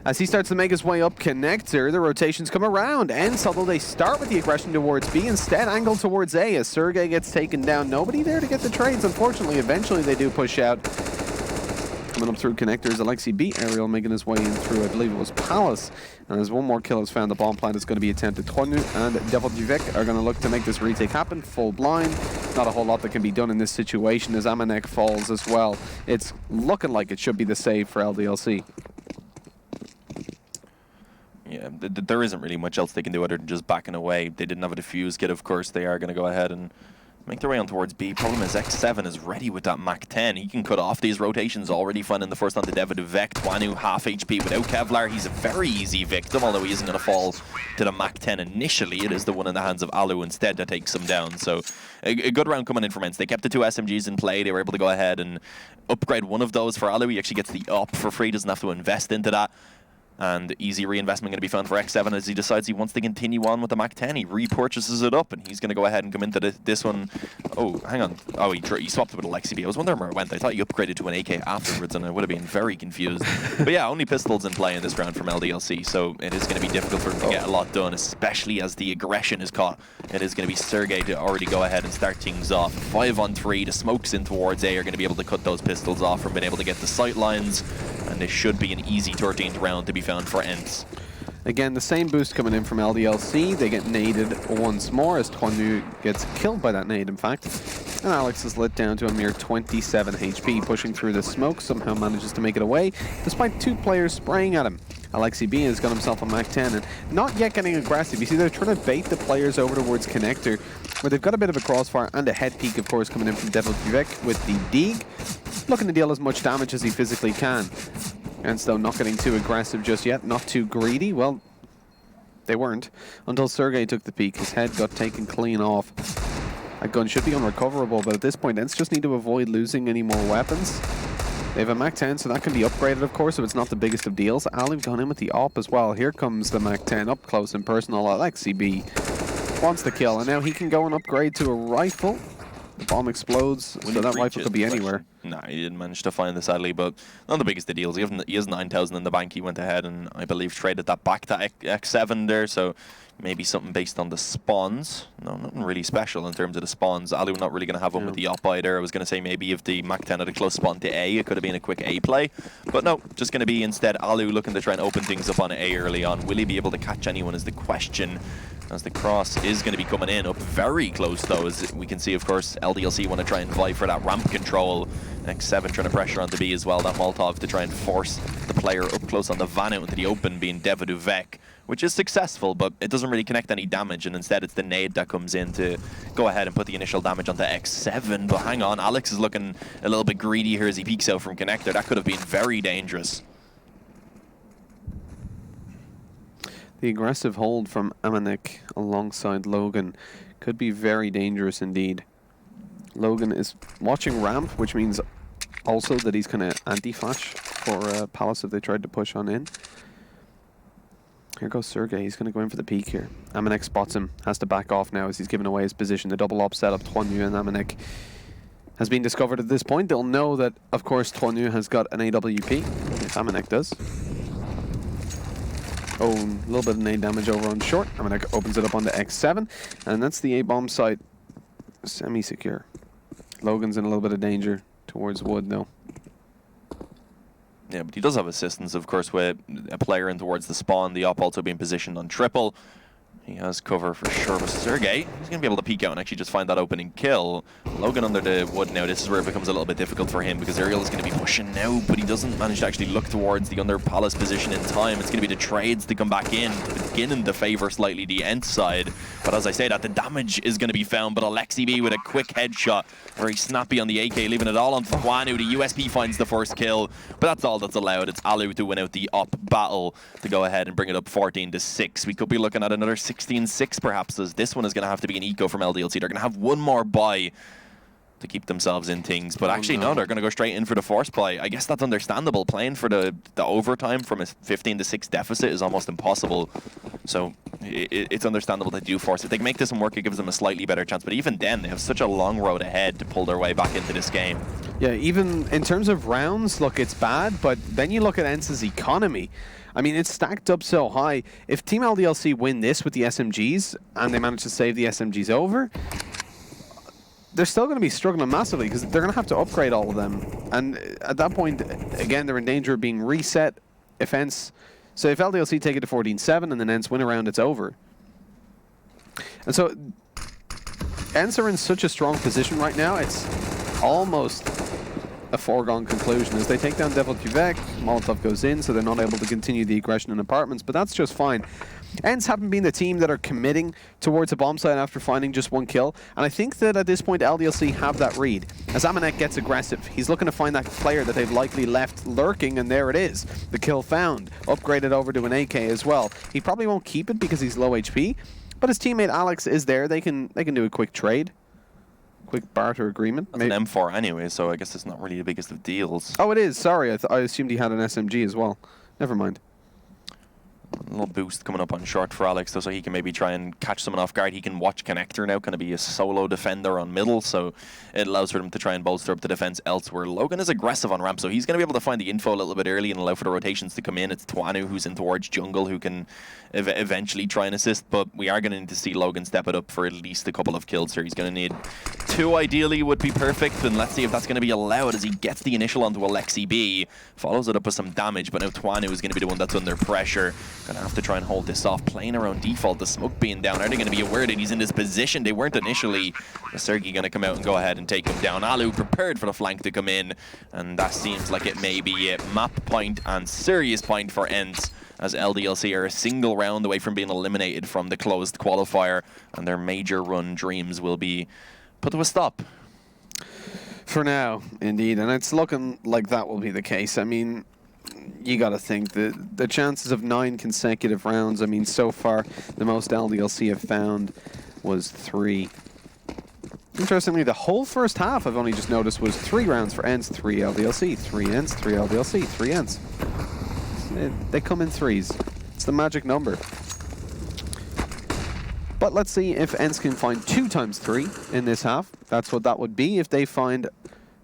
As he starts to make his way up connector, the rotations come around. ENCE, although they start with the aggression towards B, instead angle towards A as Sergey gets taken down. Nobody there to get the trades, unfortunately. Eventually they do push out. coming up through connectors. Alexi B. Ariel making his way in through, I believe it was Palace. And as one more kill is found, the bomb plant is going to be attempted. Ro1 and Devil Duvek are going to look to make this retake happen. Full blind. Not a whole lot that can be done in this situation as Amanek falls as well. It's looking like it should be the save for LDLC. Yeah, there isn't really much else they can do other than just backing away. They didn't have a defuse kit, of course. They are going to go ahead and make their way on towards B. Problem is X7 is ready with that Mach 10. He can cut off these rotations, already finding the first onto Devil Duvek. Twanu half HP without Kevlar. He's a very easy victim, although he isn't going to fall to the Mach 10 initially. It is the one in the hands of Alu instead that takes him down. So a good round coming in from ENCE. They kept the 2 SMGs in play. They were able to go ahead and upgrade one of those for Alu. He actually gets the up for free, doesn't have to invest into that. And easy reinvestment going to be found for X7 as he decides he wants to continue on with the Mach 10. He repurchases it up, and he's going to go ahead and come into this one. Oh, hang on. Oh, he swapped it with a Lexi B. I was wondering where it went. I thought he upgraded to an AK afterwards, and I would have been very confused. But yeah, only pistols in play in this round from LDLC, so it is going to be difficult for him to get a lot done, especially as the aggression is caught. It is going to be Sergey to already go ahead and start things off. 5-on-3, the smokes in towards A are going to be able to cut those pistols off from being able to get the sight lines, and this should be an easy 13th round to be found for ENCE. Again, the same boost coming in from LDLC. They get naded once more as Twanu gets killed by that nade, in fact. And Alex is lit down to a mere 27 HP, pushing through the smoke, somehow manages to make it away, despite 2 players spraying at him. Alexi B has got himself a Mach 10 and not yet getting aggressive. You see, they're trying to bait the players over towards connector, where they've got a bit of a crossfire and a head peek, of course, coming in from Devil Duvek with the Deeg, looking to deal as much damage as he physically can. And so not getting too aggressive just yet, not too greedy. Well, they weren't until Sergey took the peek. His head got taken clean off. That gun should be unrecoverable, but at this point, ENCE just need to avoid losing any more weapons. They have a Mach 10, so that can be upgraded, of course, so it's not the biggest of deals. Ali's gone in with the AWP as well. Here comes the Mach 10 up close and personal. Alexi B wants the kill, and now he can go and upgrade to a rifle. The bomb explodes, so that rifle could be anywhere. Nah, he didn't manage to find it, sadly, but not the biggest of deals. He has 9,000 in the bank. He went ahead and, I believe, traded that back to X7 there, so maybe something based on the spawns. No, nothing really special in terms of the spawns. Alu not really going to have one with the op either. I was going to say maybe if the Mach 10 had a close spawn to A, it could have been a quick A play. But no, just going to be instead Alu looking to try and open things up on A early on. Will he be able to catch anyone is the question, as the cross is going to be coming in up very close though. As we can see, of course, LDLC want to try and vie for that ramp control. X7 trying to pressure onto B as well, that Molotov to try and force the player up close on the van out into the open, being Devil Duvek, which is successful, but it doesn't really connect any damage, and instead it's the nade that comes in to go ahead and put the initial damage onto X7. But hang on, Alex is looking a little bit greedy here as he peeks out from connector. That could have been very dangerous. The aggressive hold from Amanek alongside Logan could be very dangerous indeed. Logan is watching ramp, which means also that he's kind of anti-flash for Palace if they tried to push on in. Here goes Sergey. He's going to go in for the peek here. Amanek spots him, has to back off now as he's given away his position. The double op setup, Twanu and Amanek, has been discovered at this point. They'll know that, of course, Twanu has got an AWP, if Amanek does. Oh, a little bit of nade damage over on short. Amanek opens it up onto X7, and that's the A-bomb site. Semi-secure. Logan's in a little bit of danger towards Wood, though. Yeah, but he does have assistance, of course, with a player in towards the spawn. The op also being positioned on triple. He has cover for sure with Sergey. He's going to be able to peek out and actually just find that opening kill. Logan under the wood now. This is where it becomes a little bit difficult for him because Ariel is going to be pushing now, but he doesn't manage to actually look towards the under Palace position in time. It's going to be the trades to come back in, beginning to favour slightly the ENCE side. But as I say that, the damage is going to be found, but Alexi B with a quick headshot, very snappy on the AK, leaving it all on Twanu. The USP finds the first kill, but that's all that's allowed. It's Alu to win out the op battle to go ahead and bring it up 14-6. We could be looking at another 16-6 perhaps, as this one is going to have to be an eco from LDLC. They're going to have one more buy to keep themselves in things, but actually no, they're going to go straight in for the force buy. I guess that's understandable. Playing for the overtime from a 15-6 deficit is almost impossible, so it's understandable they do force it. If they can make this one work, it gives them a slightly better chance, but even then they have such a long road ahead to pull their way back into this game. Yeah, even in terms of rounds, look, it's bad, but then you look at ENCE's economy. I mean, it's stacked up so high. If Team LDLC win this with the SMGs, and they manage to save the SMGs over, they're still going to be struggling massively because they're going to have to upgrade all of them. And at that point, again, they're in danger of being reset if ENCE... So if LDLC take it to 14-7 and then ENCE win a round, it's over. And so ENCE are in such a strong position right now, it's almost a foregone conclusion. As they take down Devil Quebec, Molotov goes in, so they're not able to continue the aggression in apartments, but that's just fine. ENCE haven't been the team that are committing towards a bomb site after finding just one kill, and I think that at this point LDLC have that read. As Amanek gets aggressive, he's looking to find that player that they've likely left lurking, and there it is. The kill found, upgraded over to an AK as well. He probably won't keep it because he's low HP, but his teammate Alex is there. They can do a quick trade. Quick barter agreement. That's an M4 anyway, so I guess it's not really the biggest of deals. Oh, it is. Sorry, I assumed he had an SMG as well. Never mind. A little boost coming up on short for Alex, though, so he can maybe try and catch someone off guard. He can watch Connector now, kind of be a solo defender on middle, so it allows for him to try and bolster up the defense elsewhere. Logan is aggressive on ramp, so he's going to be able to find the info a little bit early and allow for the rotations to come in. It's Twanu who's in towards jungle who can eventually try and assist, but we are going to need to see Logan step it up for at least a couple of kills here. He's going to need 2 ideally would be perfect, and let's see if that's going to be allowed as he gets the initial onto Alexi B, follows it up with some damage, but now Twanu is going to be the one that's under pressure. Gonna have to try and hold this off, playing around default, the smoke being down. Are they going to be aware that he's in this position? They weren't initially. Sergey going to come out and go ahead and take him down. Alu prepared for the flank to come in, and that seems like it may be it. Map point and serious point for ENCE, as LDLC are a single round away from being eliminated from the closed qualifier, and their major run dreams will be put to a stop. For now, indeed, and it's looking like that will be the case. I mean, you got to think the chances of 9 consecutive rounds, I mean, so far the most LDLC have found was 3. Interestingly, the whole first half I've only just noticed was 3 rounds for ENCE, 3 LDLC, 3 ENCE, 3 LDLC, 3 ENCE. They come in 3s. It's the magic number. But let's see if ENCE can find 2 times 3 in this half. That's what that would be if they find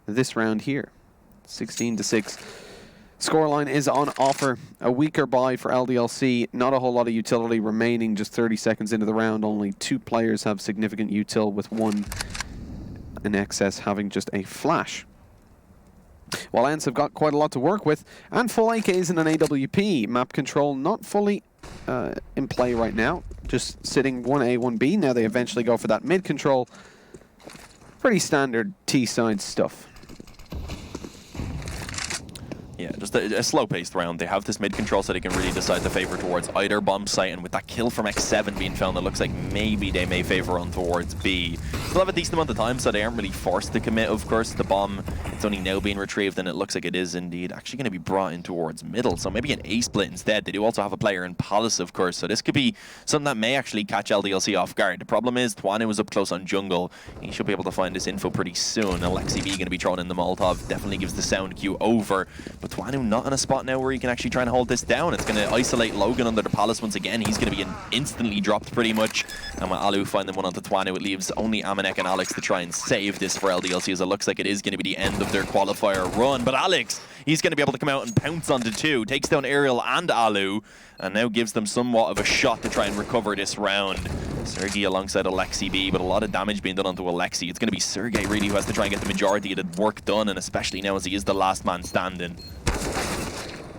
this round here. 16-6. Scoreline is on offer. A weaker buy for LDLC. Not a whole lot of utility remaining. Just 30 seconds into the round. Only 2 players have significant util, with 1 in excess having just a flash. While ENCE have got quite a lot to work with, and full AKs in an AWP. Map control not fully in play right now. Just sitting 1A, 1B. Now they eventually go for that mid control. Pretty standard T-side stuff. Yeah, just a slow-paced round. They have this mid-control so they can really decide to favor towards either bomb site, and with that kill from X7 being found, it looks like maybe they may favor on towards B. Still have a decent amount of time, so they aren't really forced to commit, of course. The bomb, it's only now being retrieved, and it looks like it is indeed actually going to be brought in towards middle, so maybe an A-split instead. They do also have a player in Palace, of course, so this could be something that may actually catch LDLC off guard. The problem is Twanu was up close on jungle. He should be able to find this info pretty soon. Alexi B going to be thrown in the Molotov, definitely gives the sound cue over, but Twanu not in a spot now where he can actually try and hold this down. It's going to isolate Logan under the Palace once again. He's going to be instantly dropped pretty much. And when Alu find them one onto Twanu, it leaves only Amanek and Alex to try and save this for LDLC, as it looks like it is going to be the end of their qualifier run. But Alex, he's going to be able to come out and pounce onto 2, takes down Ariel and Alu, and now gives them somewhat of a shot to try and recover this round. Sergey alongside Alexi B, but a lot of damage being done onto Alexi. It's going to be Sergey really who has to try and get the majority of the work done, and especially now as he is the last man standing.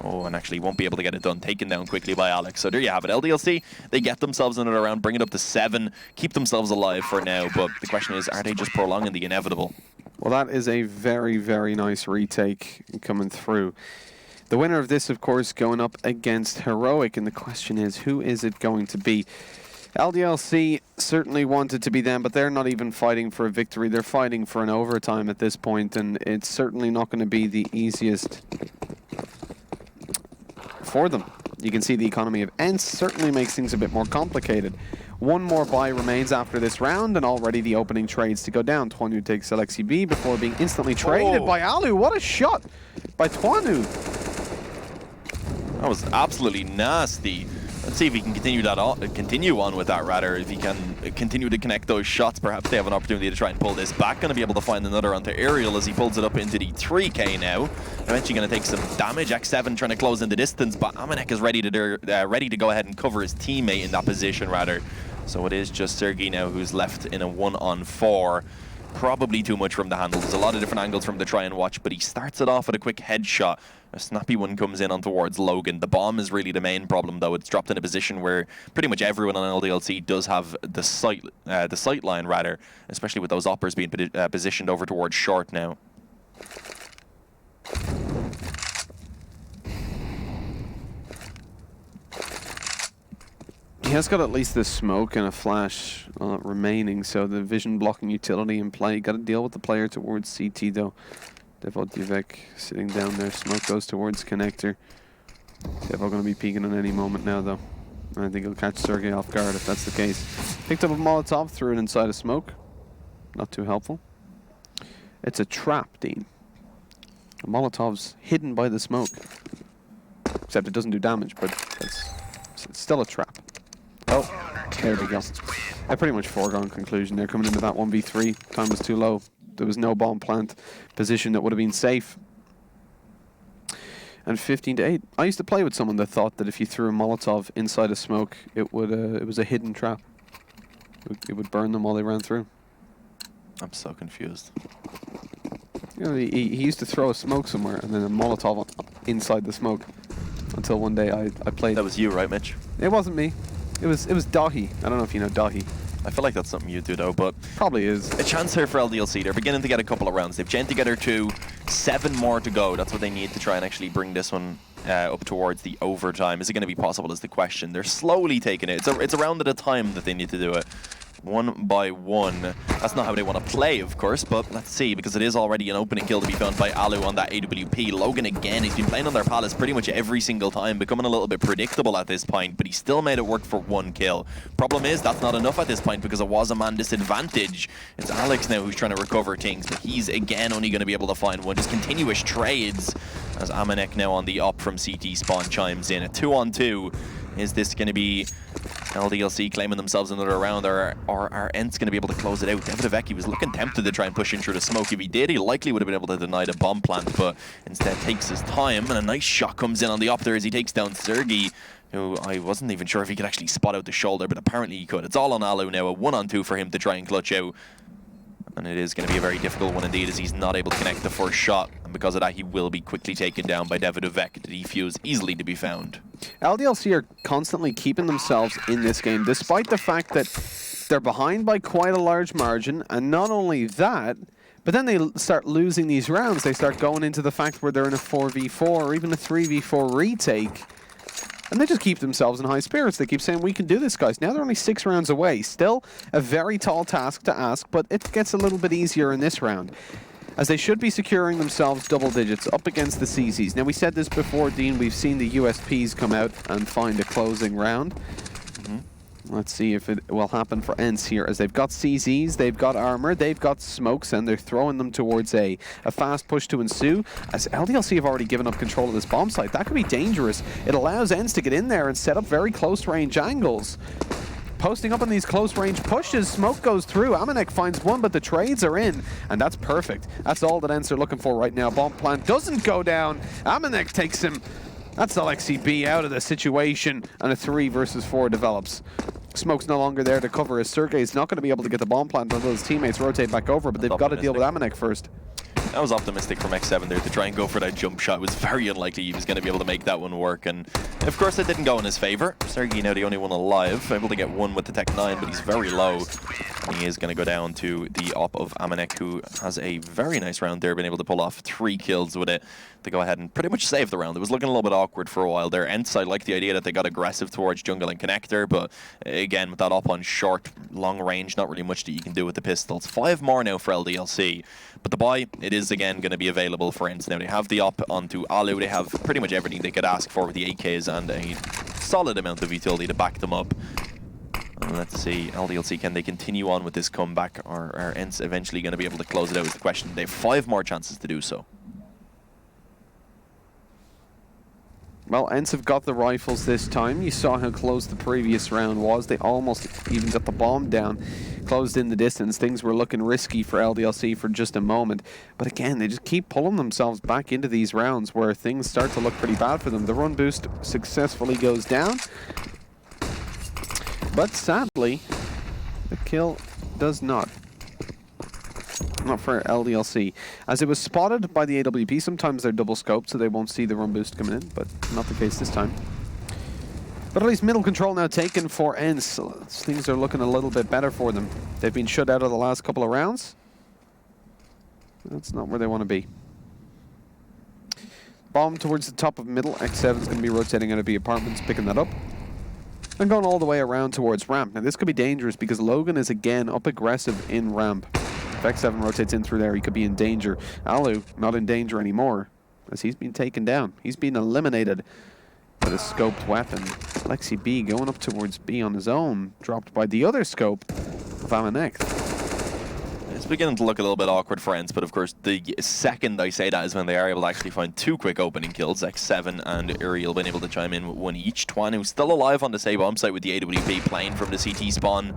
Oh, and actually won't be able to get it done. Taken down quickly by Alex. So there you have it. LDLC, they get themselves another round, bring it up to 7, keep themselves alive for now. But the question is, are they just prolonging the inevitable? Well, that is a very, very nice retake coming through. The winner of this, of course, going up against Heroic. And the question is, who is it going to be? LDLC certainly wanted to be them, but they're not even fighting for a victory. They're fighting for an overtime at this point, and it's certainly not going to be the easiest for them. You can see the economy of ENCE certainly makes things a bit more complicated. 1 more buy remains after this round, and already the opening trades to go down. Twanu takes Alexi B before being instantly traded by Alu. What a shot by Twanu. That was absolutely nasty. Let's see if he can continue on with that, rather. If he can continue to connect those shots, perhaps they have an opportunity to try and pull this back. Going to be able to find another onto Ariel as he pulls it up into the 3K now. Eventually going to take some damage. X7 trying to close in the distance, but Amanek is ready to go ahead and cover his teammate in that position, rather. So it is just Sergey now who's left in a 1-on-4. probably too much from the handle. There's a lot of different angles from the try and watch, but he starts it off with a quick headshot. A snappy one comes in on towards Logan. The bomb is really the main problem, though. It's dropped in a position where pretty much everyone on LDLC does have the sight line, rather, especially with those uppers being positioned over towards short now. He has got at least the smoke and a flash remaining, so the vision blocking utility in play. Got to deal with the player towards CT, though. Devo sitting down there. Smoke goes towards connector. Devo going to be peeking at any moment now, though. I think he'll catch Sergey off guard if that's the case. Picked up a Molotov, threw it inside a smoke. Not too helpful. It's a trap, Dean. A Molotov's hidden by the smoke. Except it doesn't do damage, but it's still a trap. Oh, there we go. A pretty much foregone conclusion there coming into that 1v3. Time was too low. There was no bomb plant position that would have been safe. And 15-8. I used to play with someone that thought that if you threw a Molotov inside a smoke, it was a hidden trap. It would burn them while they ran through. I'm so confused. You know, he used to throw a smoke somewhere and then a Molotov inside the smoke. Until one day I played. That was you, right, Mitch? It wasn't me. It was Dahi. I don't know if you know Dahi. I feel like that's something you do, though, but... Probably is. A chance here for LDLC. They're beginning to get a couple of rounds. They've chained together 2, 7 more to go. That's what they need to try and actually bring this one up towards the overtime. Is it going to be possible is the question. They're slowly taking it. It's a round at a time that they need to do it. One by one. That's not how they want to play, of course, but let's see, because it is already an opening kill to be found by Alu on that AWP. Logan again, he's been playing on their palace pretty much every single time, becoming a little bit predictable at this point, but he still made it work for 1 kill. Problem is, that's not enough at this point because it was a man disadvantage. It's Alex now who's trying to recover things, but he's again only going to be able to find one. Just continuous trades as Amanek now on the up from CT spawn chimes in. A 2-on-2. Is this going to be LDLC claiming themselves another round, or are ENCE going to be able to close it out? Davidovec was looking tempted to try and push in through the smoke. If he did, he likely would have been able to deny the bomb plant, but instead takes his time, and a nice shot comes in on the up there as he takes down Sergey, who I wasn't even sure if he could actually spot out the shoulder, but apparently he could. It's all on Alu now, a 1-on-2 for him to try and clutch out. And it is going to be a very difficult one indeed, as he's not able to connect the first shot. And because of that, he will be quickly taken down by Davidovec. The defuse easily to be found. LDLC are constantly keeping themselves in this game, despite the fact that they're behind by quite a large margin. And not only that, but then they start losing these rounds. They start going into the fact where they're in a 4v4 or even a 3v4 retake. And they just keep themselves in high spirits. They keep saying, we can do this, guys. Now they're only 6 rounds away. Still a very tall task to ask, but it gets a little bit easier in this round, as they should be securing themselves double digits up against the CZs. Now, we said this before, Dean. We've seen the USPs come out and find a closing round. Let's see if it will happen for ENCE here, as they've got CZs, they've got armor, they've got smokes, and they're throwing them towards a fast push to ensue, as LDLC have already given up control of this bomb site. That could be dangerous. It allows ENCE to get in there and set up very close range angles. Posting up on these close range pushes, smoke goes through, Amanek finds one, but the trades are in, and that's perfect. That's all that ENCE are looking for right now. Bomb plant doesn't go down, Amanek takes him. That's LXCB out of the situation, and a 3 versus 4 develops. Smoke's no longer there to cover, as Sergey's not going to be able to get the bomb plant until his teammates rotate back over, but they've got to deal with Amanek first. That was optimistic from X7 there to try and go for that jump shot. It was very unlikely he was going to be able to make that one work, and of course it didn't go in his favor. Sergey now the only one alive, able to get one with the Tech 9, but he's very low. And he is going to go down to the op of Amanek, who has a very nice round there, been able to pull off 3 kills with it to go ahead and pretty much save the round. It was looking a little bit awkward for a while there. ENCE, I like the idea that they got aggressive towards jungle and connector, but again, with that op on short, long range, not really much that you can do with the pistols. 5 more now for LDLC, but the buy, it is again going to be available for ENCE. Now they have the op onto Alu, they have pretty much everything they could ask for with the AKs and a solid amount of utility to back them up. Let's see, LDLC, can they continue on with this comeback, or are ENCE eventually going to be able to close it out is the question. They have 5 more chances to do so. Well, ENCE have got the rifles this time. You saw how close the previous round was. They almost even got the bomb down, closed in the distance. Things were looking risky for LDLC for just a moment. But again, they just keep pulling themselves back into these rounds where things start to look pretty bad for them. The run boost successfully goes down. But sadly, the kill does not. not for LDLC. As it was spotted by the AWP, sometimes they're double scoped, so they won't see the run boost coming in, but not the case this time. But at least middle control now taken for ENCE. Things are looking a little bit better for them. They've been shut out of the last couple of rounds. That's not where they want to be. Bomb towards the top of middle. X7 is going to be rotating out of B apartments, picking that up. And going all the way around towards ramp. Now this could be dangerous because Logan is again up aggressive in ramp. If X7 rotates in through there, he could be in danger. Alu, not in danger anymore, as he's been taken down. He's been eliminated with a scoped weapon. Lexi B going up towards B on his own, dropped by the other scope of Amanek. It's beginning to look a little bit awkward for ENCE, but of course the second I say that is when they are able to actually find 2 quick opening kills. X7 and Uriel been able to chime in with 1 each. Twanu still alive on the same bomb site with the AWP playing from the CT spawn.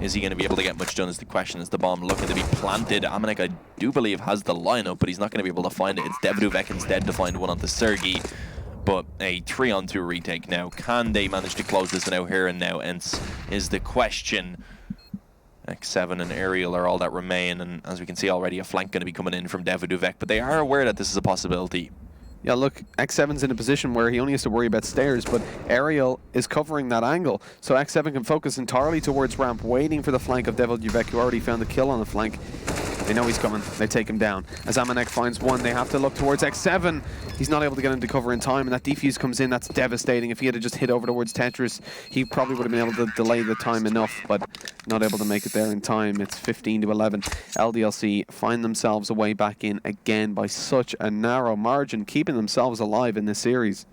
Is he going to be able to get much done is the question, as the bomb looking to be planted. Amanek, I do believe, has the lineup, but he's not going to be able to find it. It's Devduvek instead to find one onto Sergi. But a 3-on-2 retake now. Can they manage to close this one out here and now? ENCE is the question. X7 and Aerial are all that remain, and as we can see already, a flank going to be coming in from Devduvek, but they are aware that this is a possibility. Yeah, look, X7's in a position where he only has to worry about stairs, but Aerial is covering that angle, so X7 can focus entirely towards ramp, waiting for the flank of Devduvek, who already found the kill on the flank. They know he's coming. They take him down. As Amanek finds one, they have to look towards X7. He's not able to get into cover in time, and that defuse comes in. That's devastating. If he had just hit over towards Tetris, he probably would have been able to delay the time enough, but not able to make it there in time. It's 15-11. LDLC find themselves a way back in again by such a narrow margin, keeping themselves alive in this series.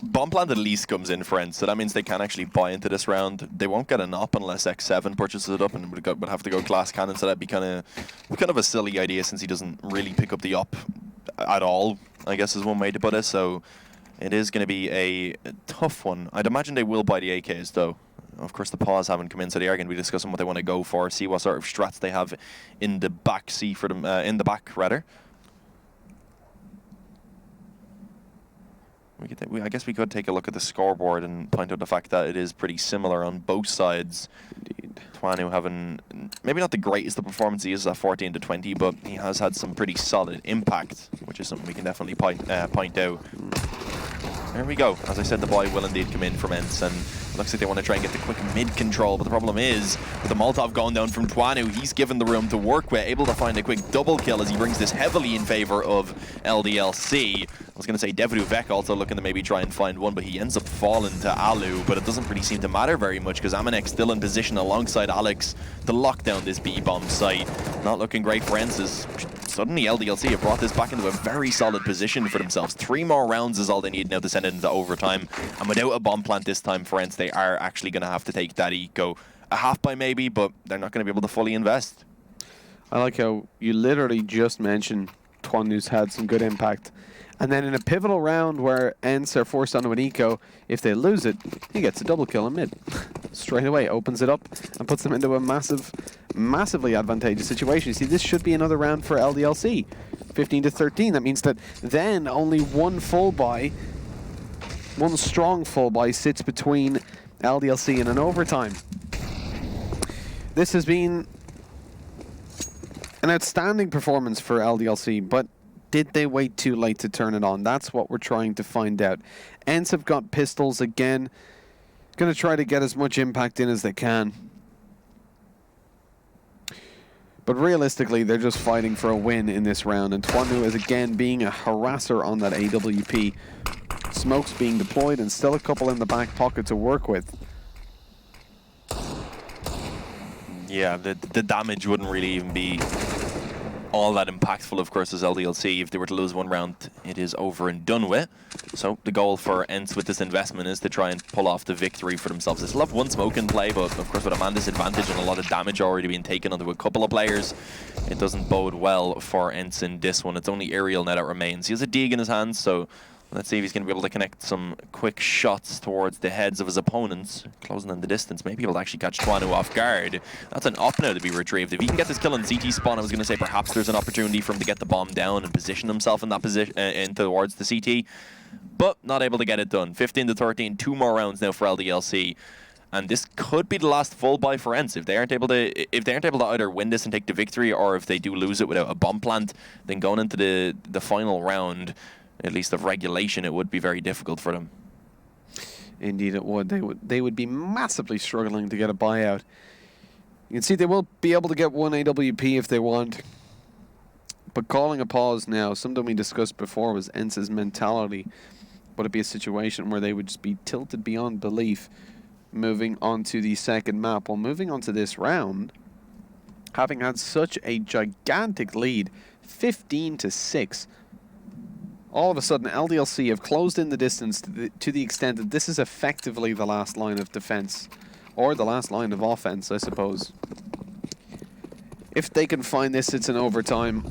Bomb plant at least comes in for ENCE, so that means they can actually buy into this round. They won't get an op unless X7 purchases it up, and would have to go glass cannon, so that'd be kind of a silly idea since he doesn't really pick up the op at all, I guess is one way to put it. So it is going to be a tough one. I'd imagine they will buy the AKs though. Of course, the pause haven't come in, so they are going to be discussing what they want to go for, see what sort of strats they have in the back seat for them, in the back rather. I guess we could take a look at the scoreboard and point out the fact that it is pretty similar on both sides. Indeed. Twanu having maybe not the greatest of performance, he is at 14-20, but he has had some pretty solid impact, which is something we can definitely point out. There we go. As I said, the buy will indeed come in from ENCE, and it looks like they want to try and get the quick mid control, but the problem is, with the Molotov going down from Twanu, he's given the room to work with, able to find a quick double kill as he brings this heavily in favor of LDLC. I was going to say Devduvek also looking to maybe try and find one, but he ends up falling to Alu, but it doesn't really seem to matter very much because Amanek's still in position alongside Alex to lock down this B-bomb site. Not looking great for ENCE. Suddenly LDLC have brought this back into a very solid position for themselves. 3 more rounds is all they need now to send it into overtime, and without a bomb plant this time for ENCE, they are actually going to have to take that eco. A half by maybe, but they're not going to be able to fully invest. I like how you literally just mentioned Twanu's had some good impact. And then in a pivotal round where ENCE are forced onto an eco, if they lose it, he gets a double kill in mid. Straight away, opens it up and puts them into a massively advantageous situation. You see, this should be another round for LDLC. 15-13, that means that then only one strong full buy sits between LDLC and an overtime. This has been an outstanding performance for LDLC, but did they wait too late to turn it on? That's what we're trying to find out. ENCE have got pistols again. Going to try to get as much impact in as they can. But realistically, they're just fighting for a win in this round. And Twanu is again being a harasser on that AWP. Smoke's being deployed and still a couple in the back pocket to work with. Yeah, the damage wouldn't really even be all that impactful, of course, as LDLC. If they were to lose one round, it is over and done with. So the goal for ENCE with this investment is to try and pull off the victory for themselves. They still have one smoke in play, but of course with a man disadvantage and a lot of damage already being taken onto a couple of players, it doesn't bode well for ENCE in this one. It's only Aerial now that remains. He has a dig in his hands, so let's see if he's going to be able to connect some quick shots towards the heads of his opponents, closing in the distance. Maybe he'll actually catch Twanu off guard. That's an op now to be retrieved. If he can get this kill in CT spawn, I was going to say perhaps there's an opportunity for him to get the bomb down and position himself in that position in towards the CT, but not able to get it done. 15-13, 2 more rounds now for LDLC. and this could be the last full buy for ENCE. If they aren't able to either win this and take the victory, or if they do lose it without a bomb plant, then going into the final round, at least of regulation, it would be very difficult for them. Indeed, it would. They would be massively struggling to get a buyout. You can see they will be able to get one AWP if they want. But calling a pause now, something we discussed before, was ENCE's mentality. Would it be a situation where they would just be tilted beyond belief moving on to the second map? Well, moving on to this round, having had such a gigantic lead, 15-6, all of a sudden LDLC have closed in the distance to the extent that this is effectively the last line of defense, or the last line of offense, I suppose. If they can find this, it's an overtime.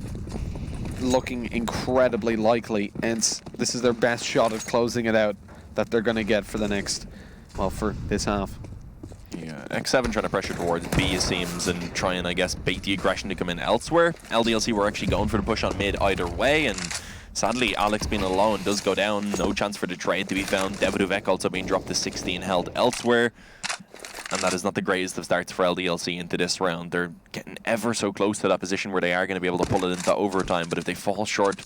Looking incredibly likely, and this is their best shot at closing it out that they're going to get for the next, well, for this half. Yeah, X7 trying to pressure towards B, it seems, and try and, I guess, bait the aggression to come in elsewhere. LDLC were actually going for the push on mid either way, and sadly, Alex being alone does go down. No chance for the trade to be found. Davidovec also being dropped to 16, held elsewhere. And that is not the greatest of starts for LDLC into this round. They're getting ever so close to that position where they are going to be able to pull it into overtime. But if they fall short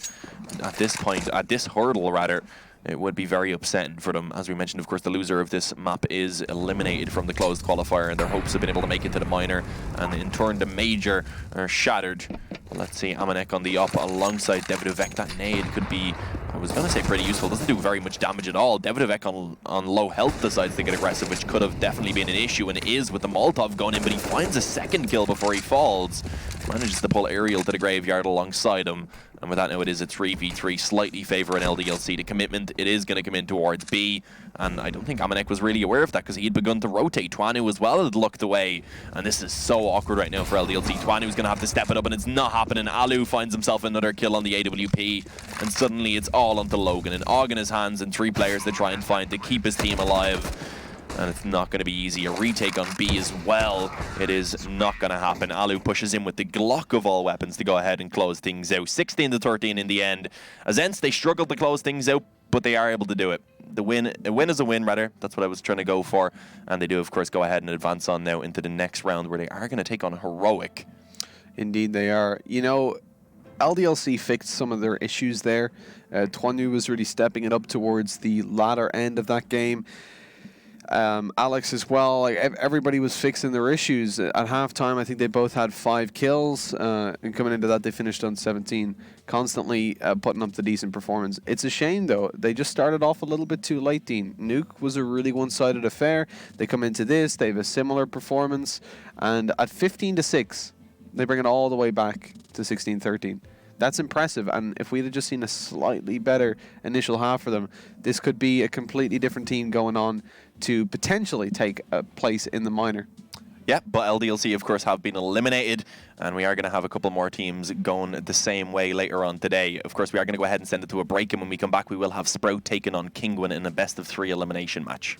at this point, at this hurdle rather, it would be very upsetting for them. As we mentioned, of course, the loser of this map is eliminated from the closed qualifier, and their hopes of being able to make it to the minor and in turn the major are shattered. Let's see, Amanek on the up alongside Davidovec. That nade could be, I was going to say pretty useful. Doesn't do very much damage at all. Davidovec on low health decides to get aggressive, which could have definitely been an issue, and is with the Molotov going in, but he finds a second kill before he falls. Manages to pull Aerial to the graveyard alongside him. And with that now, it is a 3v3, slightly favouring LDLC. The commitment, it is going to come in towards B. And I don't think Amanek was really aware of that, because he had begun to rotate. Twanu as well had looked away. And this is so awkward right now for LDLC. Twanu is going to have to step it up, and it's not happening. Alu finds himself another kill on the AWP. And suddenly it's all onto Logan. An AUG in his hands and 3 players to try and find to keep his team alive. And it's not going to be easy. A retake on B as well. It is not going to happen. Alu pushes in with the Glock of all weapons to go ahead and close things out. 16-13 in the end. As ENCE, they struggled to close things out, but they are able to do it. A win is a win, rather. That's what I was trying to go for. And they do, of course, go ahead and advance on now into the next round, where they are going to take on Heroic. Indeed, they are. You know, LDLC fixed some of their issues there. Twanu was really stepping it up towards the latter end of that game. Alex as well, like everybody was fixing their issues. At halftime, I think they both had 5 kills, and coming into that, they finished on 17, constantly putting up the decent performance. It's a shame, though. They just started off a little bit too late, Dean. Nuke was a really one-sided affair. They come into this, they have a similar performance, and at 15-6, they bring it all the way back to 16-13. That's impressive, and if we'd have just seen a slightly better initial half for them, this could be a completely different team going on to potentially take a place in the minor. Yeah, but LDLC, of course, have been eliminated, and we are going to have a couple more teams going the same way later on today. Of course, we are going to go ahead and send it to a break, and when we come back, we will have Sprout taking on Kingwin in a best-of-3 elimination match.